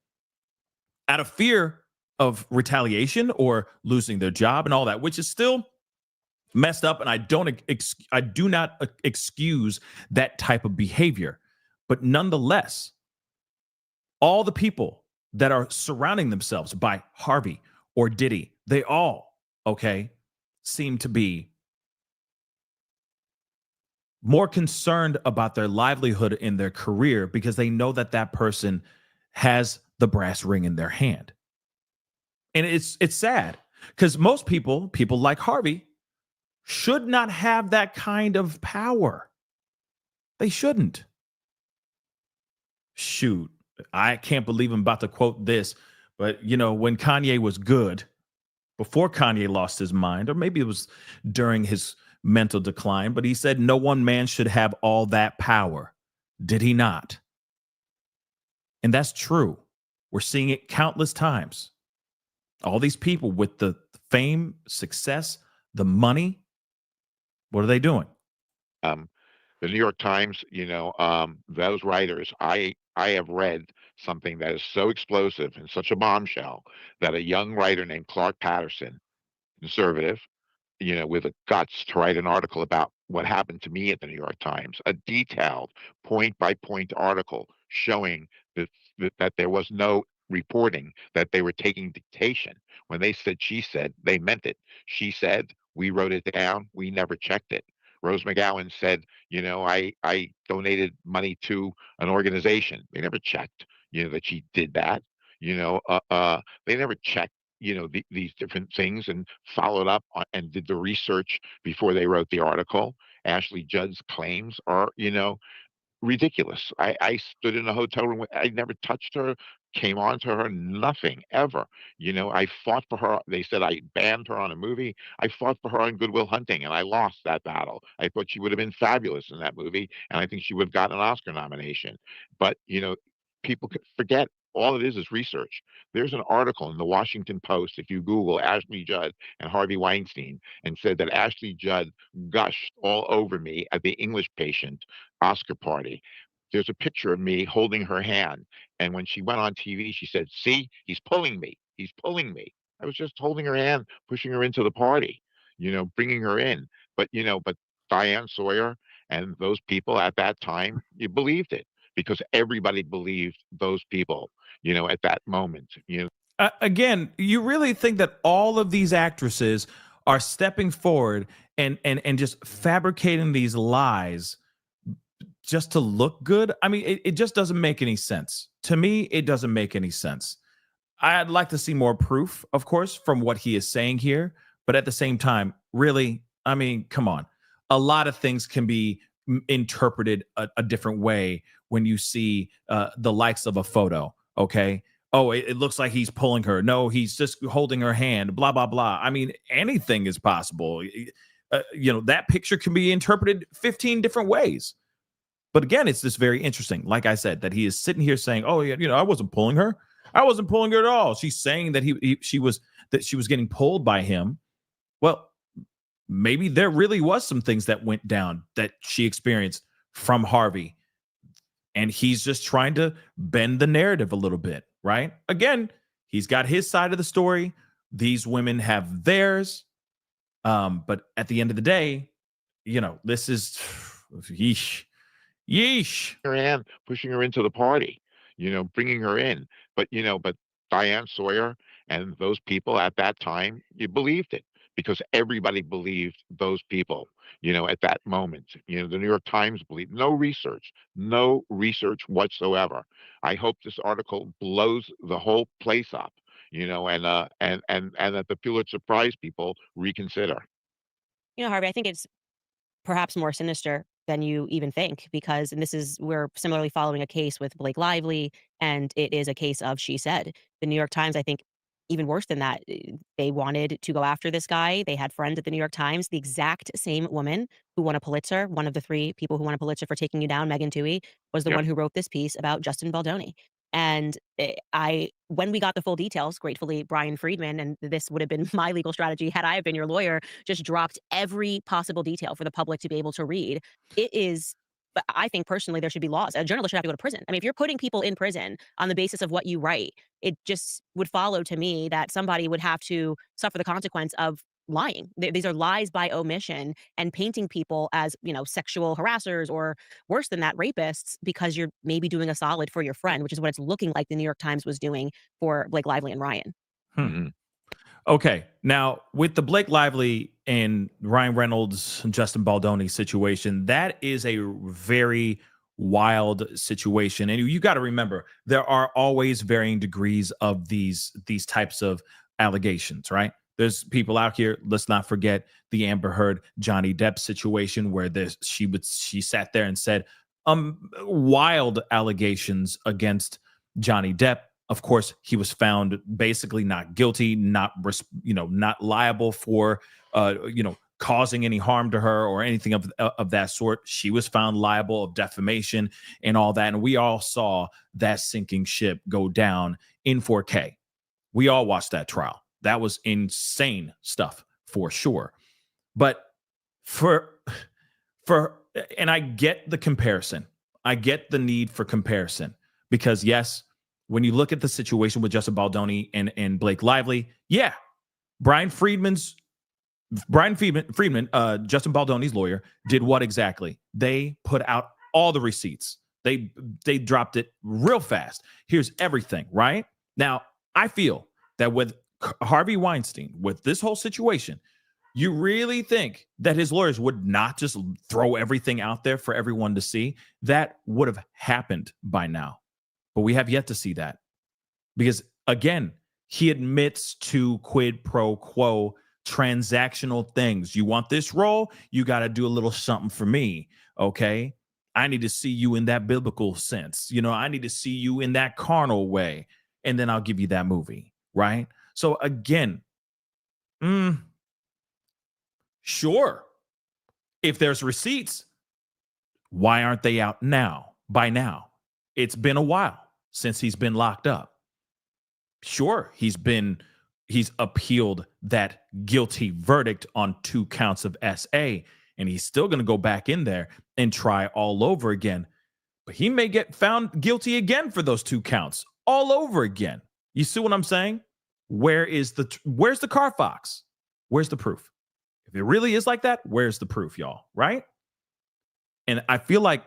out of fear of retaliation or losing their job and all that, which is still messed up. And I do not excuse that type of behavior. But nonetheless, all the people that are surrounding themselves by Harvey or Diddy, they all, seem to be more concerned about their livelihood in their career because they know that that person has the brass ring in their hand. And it's sad because most people like Harvey, should not have that kind of power. They shouldn't. Shoot, I can't believe I'm about to quote this, but when Kanye was good, before Kanye lost his mind, or maybe it was during his mental decline, but he said no one man should have all that power. Did he not? And that's true. We're seeing it countless times. All these people with the fame, success, the money, what are they doing? The New York Times, those writers, I have read something that is so explosive and such a bombshell that a young writer named Clark Patterson, conservative, with the guts to write an article about what happened to me at the New York Times, a detailed point by point article showing that there was no reporting, that they were taking dictation. When they said she said, they meant it. She said, we wrote it down, we never checked it. Rose McGowan said, I donated money to an organization. They never checked, that she did that. They never checked these different things and followed up and did the research before they wrote the article. Ashley Judd's claims are, ridiculous. I stood in a hotel room. I never touched her, came on to her, nothing ever. I fought for her. They said I banned her on a movie. I fought for her on Good Will Hunting, and I lost that battle. I thought she would have been fabulous in that movie, and I think she would have gotten an Oscar nomination. But, people forget all it is research. There's an article in the Washington Post, if you Google Ashley Judd and Harvey Weinstein, and said that Ashley Judd gushed all over me at the English Patient Oscar party. There's a picture of me holding her hand. And when she went on TV, she said, see, he's pulling me. He's pulling me. I was just holding her hand, pushing her into the party, bringing her in. But Diane Sawyer and those people at that time, you believed it because everybody believed those people, at that moment. Again, you really think that all of these actresses are stepping forward and just fabricating these lies just to look good? I mean, it just doesn't make any sense. To me, it doesn't make any sense. I'd like to see more proof, of course, from what he is saying here. But at the same time, really, I mean, come on. A lot of things can be interpreted a different way when you see the likes of a photo, okay? Oh, it looks like he's pulling her. No, he's just holding her hand, blah, blah, blah. I mean, anything is possible. That picture can be interpreted 15 different ways. But again, it's just very interesting. Like I said, that he is sitting here saying, "Oh, yeah, I wasn't pulling her. I wasn't pulling her at all." She's saying that she was getting pulled by him. Well, maybe there really was some things that went down that she experienced from Harvey, and he's just trying to bend the narrative a little bit, right? Again, he's got his side of the story. These women have theirs. But at the end of the day, this is yeesh. Her hand, pushing her into the party, bringing her in. But Diane Sawyer and those people at that time, you believed it because everybody believed those people, at that moment. The New York Times believed no research whatsoever. I hope this article blows the whole place up, and that the Pulitzer Prize people reconsider. Harvey, I think it's perhaps more sinister than you even think, because and this is we're similarly following a case with Blake Lively, and it is a case of she said. The New York Times, I think, even worse than that, they wanted to go after this guy. They had friends at the New York Times, the exact same woman who won a Pulitzer, one of the 3 people who won a Pulitzer for Taking You Down, Megan Twohey, was the Yep. one who wrote this piece about Justin Baldoni. And when we got the full details, gratefully, Brian Friedman, and this would have been my legal strategy had I have been your lawyer, just dropped every possible detail for the public to be able to read. It is, but I think personally there should be laws. A journalist should have to go to prison. I mean, if you're putting people in prison on the basis of what you write, it just would follow to me that somebody would have to suffer the consequence of lying. These are lies by omission and painting people as, sexual harassers or worse than that, rapists, because you're maybe doing a solid for your friend, which is what it's looking like the New York Times was doing for Blake Lively and Ryan. Mhm. Okay. Now, with the Blake Lively and Ryan Reynolds and Justin Baldoni situation, that is a very wild situation. And you got to remember, there are always varying degrees of these types of allegations, right? There's people out here. Let's not forget the Amber Heard Johnny Depp situation, where she sat there and said wild allegations against Johnny Depp. Of course, he was found basically not guilty, not liable for causing any harm to her or anything of that sort. She was found liable of defamation and all that, and we all saw that sinking ship go down in 4K. We all watched that trial. That was insane stuff for sure. But and I get the comparison. I get the need for comparison, because yes, when you look at the situation with Justin Baldoni and Blake Lively, yeah, Brian Friedman, Justin Baldoni's lawyer, did what exactly? They put out all the receipts. They dropped it real fast. Here's everything, right? Now, I feel that with Harvey Weinstein, with this whole situation, you really think that his lawyers would not just throw everything out there for everyone to see? That would have happened by now. But we have yet to see that, because, again, he admits to quid pro quo transactional things. You want this role? You got to do a little something for me. Okay. I need to see you in that biblical sense. I need to see you in that carnal way. And then I'll give you that movie. Right. So again, sure. If there's receipts, why aren't they out now? By now, it's been a while since he's been locked up. Sure, he's appealed that guilty verdict on 2 counts of SA, and he's still going to go back in there and try all over again. But he may get found guilty again for those 2 counts all over again. You see what I'm saying? Where's the Carfax? Where's the proof? If it really is like that, where's the proof, y'all? Right? And I feel like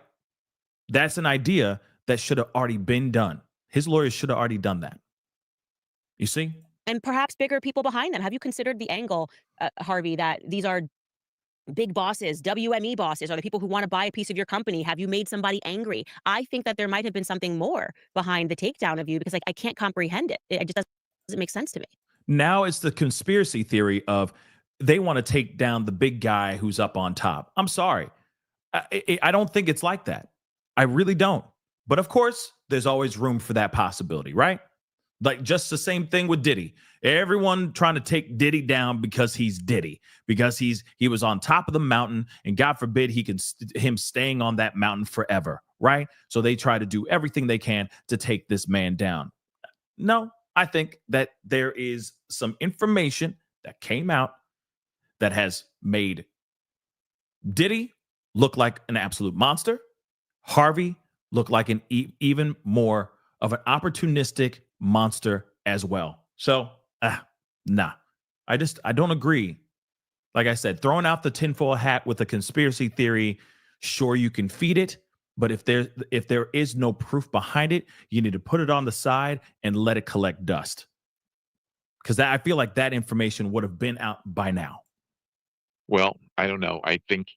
that's an idea that should have already been done. His lawyers should have already done that. You see? And perhaps bigger people behind them. Have you considered the angle, Harvey, that these are big bosses, WME bosses, are the people who want to buy a piece of your company? Have you made somebody angry? I think that there might have been something more behind the takedown of you, because I can't comprehend it. It just doesn't make sense to me. Now it's the conspiracy theory of they want to take down the big guy who's up on top. I'm sorry. I don't think it's like that. I really don't. But of course, there's always room for that possibility, right? Like just the same thing with Diddy. Everyone trying to take Diddy down because he's Diddy, because he was on top of the mountain, and God forbid him staying on that mountain forever, right? So they try to do everything they can to take this man down. No, I think that there is some information that came out that has made Diddy look like an absolute monster, Harvey look like an even more of an opportunistic monster as well. So, nah, I don't agree. Like I said, throwing out the tinfoil hat with a conspiracy theory, sure, you can feed it, but if there is no proof behind it, you need to put it on the side and let it collect dust. Because I feel like that information would have been out by now. Well, I don't know. I think,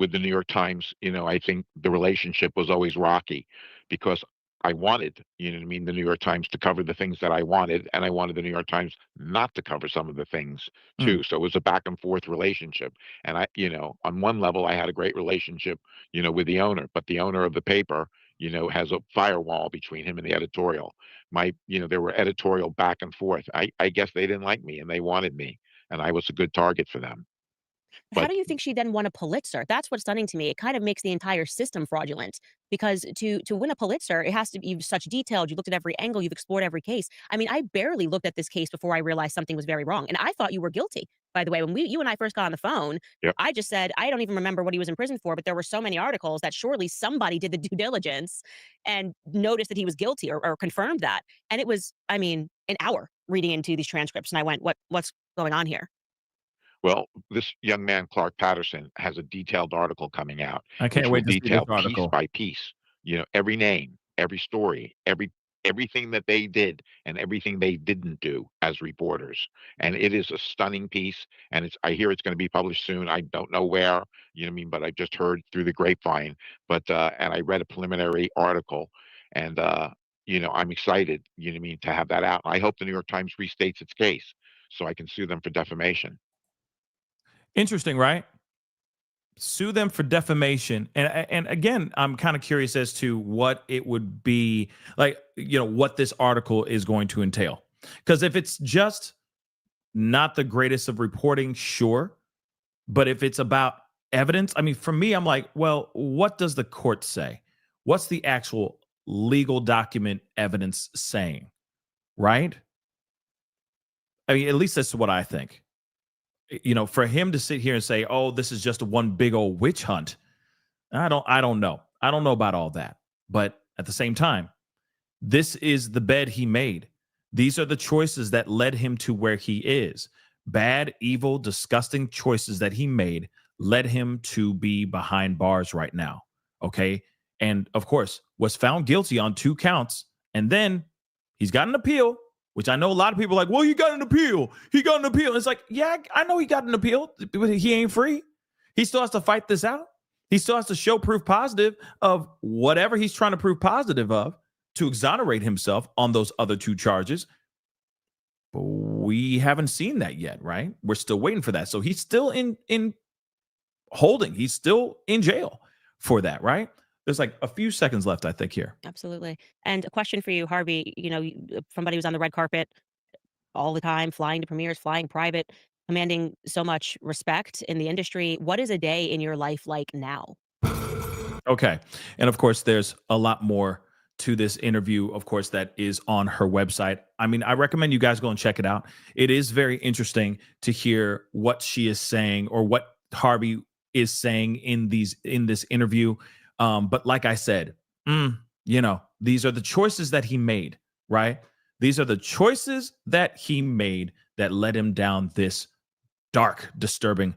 with the New York Times, I think the relationship was always rocky, because I wanted, the New York Times to cover the things that I wanted, and I wanted the New York Times not to cover some of the things Mm. too. So it was a back and forth relationship. And on one level, I had a great relationship, with the owner, but the owner of the paper, has a firewall between him and the editorial. There were editorial back and forth. I guess they didn't like me and they wanted me, and I was a good target for them. How But do you think she then won a Pulitzer? That's what's stunning to me. It kind of makes the entire system fraudulent because to win a Pulitzer, it has to be such detailed. You looked at every angle, you've explored every case. I mean, I barely looked at this case before I realized something was very wrong, and I thought you were guilty. By the way, when you and I first got on the phone, yep. I just said I don't even remember what he was in prison for, but there were so many articles that surely somebody did the due diligence and noticed that he was guilty or confirmed that. And it was, I mean, an hour reading into these transcripts, and I went, what's going on here? Well, this young man, Clark Patterson, has a detailed article coming out, I which can't will wait to see this detail piece article. by piece, every name, every story, everything that they did and everything they didn't do as reporters. And it is a stunning piece. And I hear it's going to be published soon. I don't know where, but I just heard through the grapevine. But and I read a preliminary article, and I'm excited, to have that out. I hope the New York Times restates its case so I can sue them for defamation. Interesting, right? Sue them for defamation. And again, I'm kind of curious as to what it would be like, what this article is going to entail. Because if it's just not the greatest of reporting, sure. But if it's about evidence, I mean, for me, I'm like, well, what does the court say? What's the actual legal document evidence saying? Right? I mean, at least that's what I think. For him to sit here and say, "Oh, this is just one big old witch hunt," I don't know. I don't know about all that. But at the same time, this is the bed he made. These are the choices that led him to where he is. Bad, evil, disgusting choices that he made led him to be behind bars right now. Okay. And of course, was found guilty on 2 counts. And then he's got an appeal, which I know a lot of people are like, well, he got an appeal. He got an appeal. And it's like, yeah, I know he got an appeal, but he ain't free. He still has to fight this out. He still has to show proof positive of whatever he's trying to prove positive of to exonerate himself on those other 2 charges. But we haven't seen that yet, right? We're still waiting for that. So he's still in holding. He's still in jail for that, right? There's like a few seconds left, I think, here. Absolutely. And a question for you, Harvey, somebody who's on the red carpet all the time, flying to premieres, flying private, commanding so much respect in the industry. What is a day in your life like now? Okay. And of course, there's a lot more to this interview, of course, that is on her website. I mean, I recommend you guys go and check it out. It is very interesting to hear what she is saying or what Harvey is saying in this interview. But like I said, these are the choices that he made, right? These are the choices that he made that led him down this dark, disturbing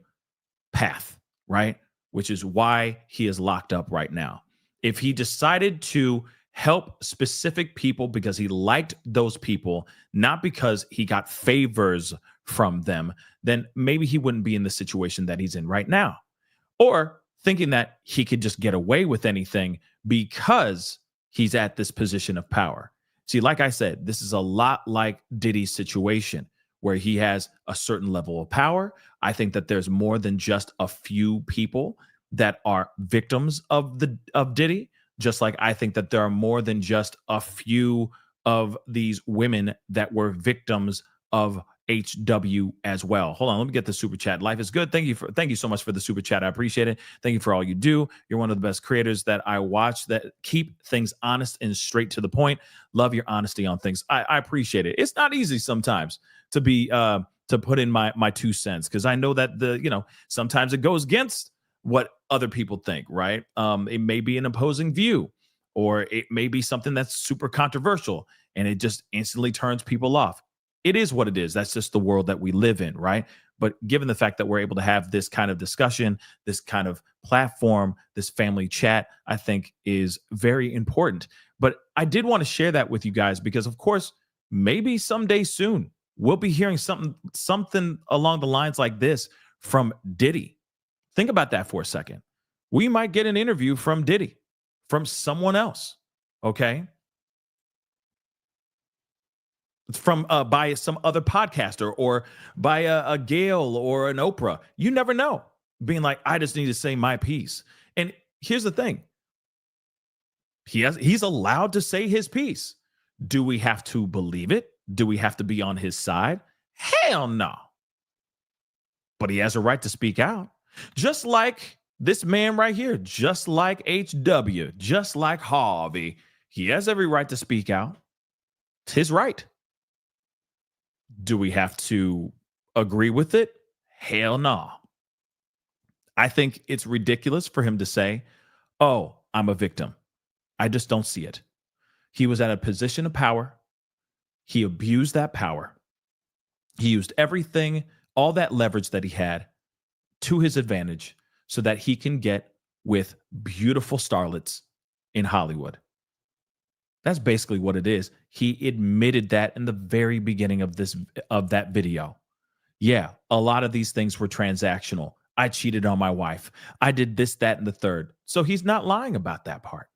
path, right? Which is why he is locked up right now. If he decided to help specific people because he liked those people, not because he got favors from them, then maybe he wouldn't be in the situation that he's in right now. Or thinking that he could just get away with anything because he's at this position of power. See, like I said, this is a lot like Diddy's situation where he has a certain level of power. I think that there's more than just a few people that are victims of Diddy, just like I think that there are more than just a few of these women that were victims of HW as well. Hold on, let me get the super chat. Life is good. Thank you so much for the super chat. I appreciate it. Thank you for all you do. You're one of the best creators that I watch that keep things honest and straight to the point. Love your honesty on things. I appreciate it. It's not easy sometimes to be to put in my 2 cents because I know that sometimes it goes against what other people think, right? It may be an opposing view, or it may be something that's super controversial and it just instantly turns people off. It is what it is. That's just the world that we live in, right? But given the fact that we're able to have this kind of discussion, this kind of platform, this family chat, I think is very important. But I did want to share that with you guys because, of course, maybe someday soon we'll be hearing something along the lines like this from Diddy. Think about that for a second. We might get an interview from Diddy, from someone else, okay? from by some other podcaster or by a Gail or an Oprah. You never know. Being like, I just need to say my piece. And here's the thing. He's allowed to say his piece. Do we have to believe it? Do we have to be on his side? Hell no. But he has a right to speak out. Just like this man right here, just like HW, just like Harvey. He has every right to speak out. It's his right. Do we have to agree with it? Hell no. I think it's ridiculous for him to say, oh, I'm a victim. I just don't see it. He was at a position of power. He abused that power. He used everything, all that leverage that he had to his advantage so that he can get with beautiful starlets in Hollywood. That's basically what it is. He admitted that in the very beginning of that video. Yeah, a lot of these things were transactional. I cheated on my wife. I did this, that, and the third. So he's not lying about that part.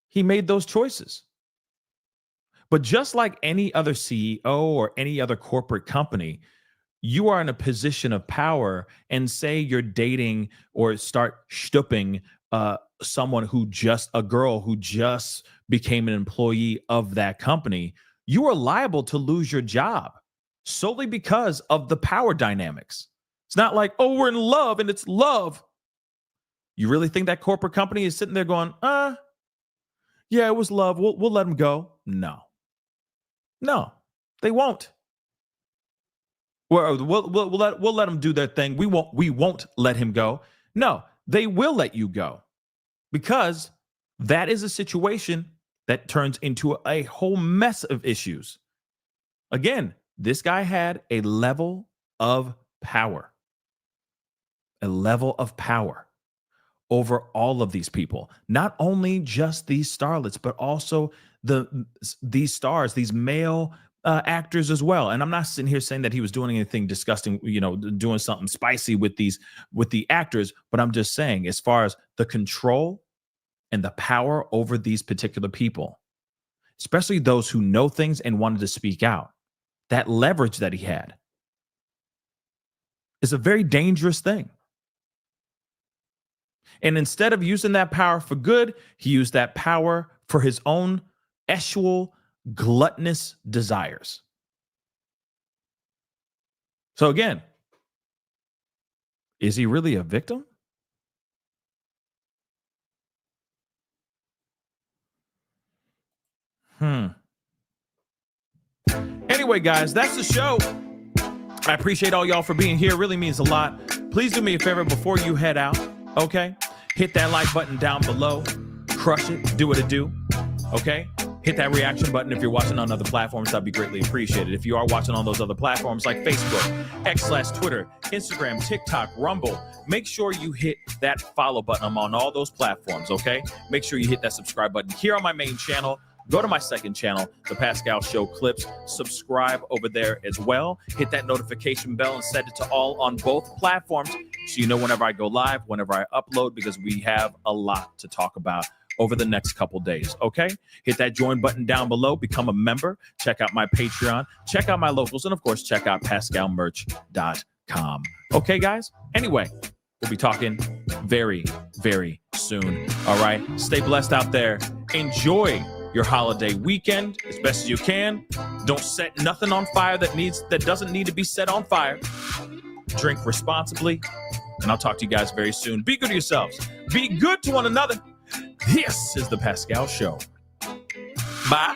He made those choices. But just like any other CEO or any other corporate company, you are in a position of power, and say you're dating or start stooping someone a girl who just became an employee of that company, you are liable to lose your job solely because of the power dynamics. It's not like, oh, we're in love and it's love. You really think that corporate company is sitting there going, yeah, it was love. We'll let them go. No, they won't. We'll let them do their thing. We won't let him go. No, they will let you go, because that is a situation that turns into a whole mess of issues. Again, this guy had a level of power over all of these people, not only just these starlets, but also these stars, these male actors as well. And I'm not sitting here saying that he was doing anything disgusting, doing something spicy with the actors, but I'm just saying, as far as the control and the power over these particular people, especially those who know things and wanted to speak out, that leverage that he had is a very dangerous thing. And instead of using that power for good, he used that power for his own sexual, gluttonous desires. So again, is he really a victim? Anyway, guys, that's the show. I appreciate all y'all for being here. It really means a lot. Please do me a favor before you head out, okay? Hit that like button down below. Crush it. Do what it do, okay? Hit that reaction button if you're watching on other platforms. That'd be greatly appreciated. If you are watching on those other platforms like Facebook, X/Twitter, Instagram, TikTok, Rumble, make sure you hit that follow button. I'm on all those platforms, okay? Make sure you hit that subscribe button here on my main channel. Go to my second channel, The Pascal Show Clips. Subscribe over there as well. Hit that notification bell and set it to all on both platforms so you know whenever I go live, whenever I upload, because we have a lot to talk about over the next couple days, okay? Hit that join button down below. Become a member. Check out my Patreon. Check out my locals. And, of course, check out PascalMerch.com. Okay, guys? Anyway, we'll be talking very, very soon. All right? Stay blessed out there. Enjoy your holiday weekend as best as you can. Don't set nothing on fire that doesn't need to be set on fire. Drink responsibly. And I'll talk to you guys very soon. Be good to yourselves. Be good to one another. This is The Pascal Show. Bye.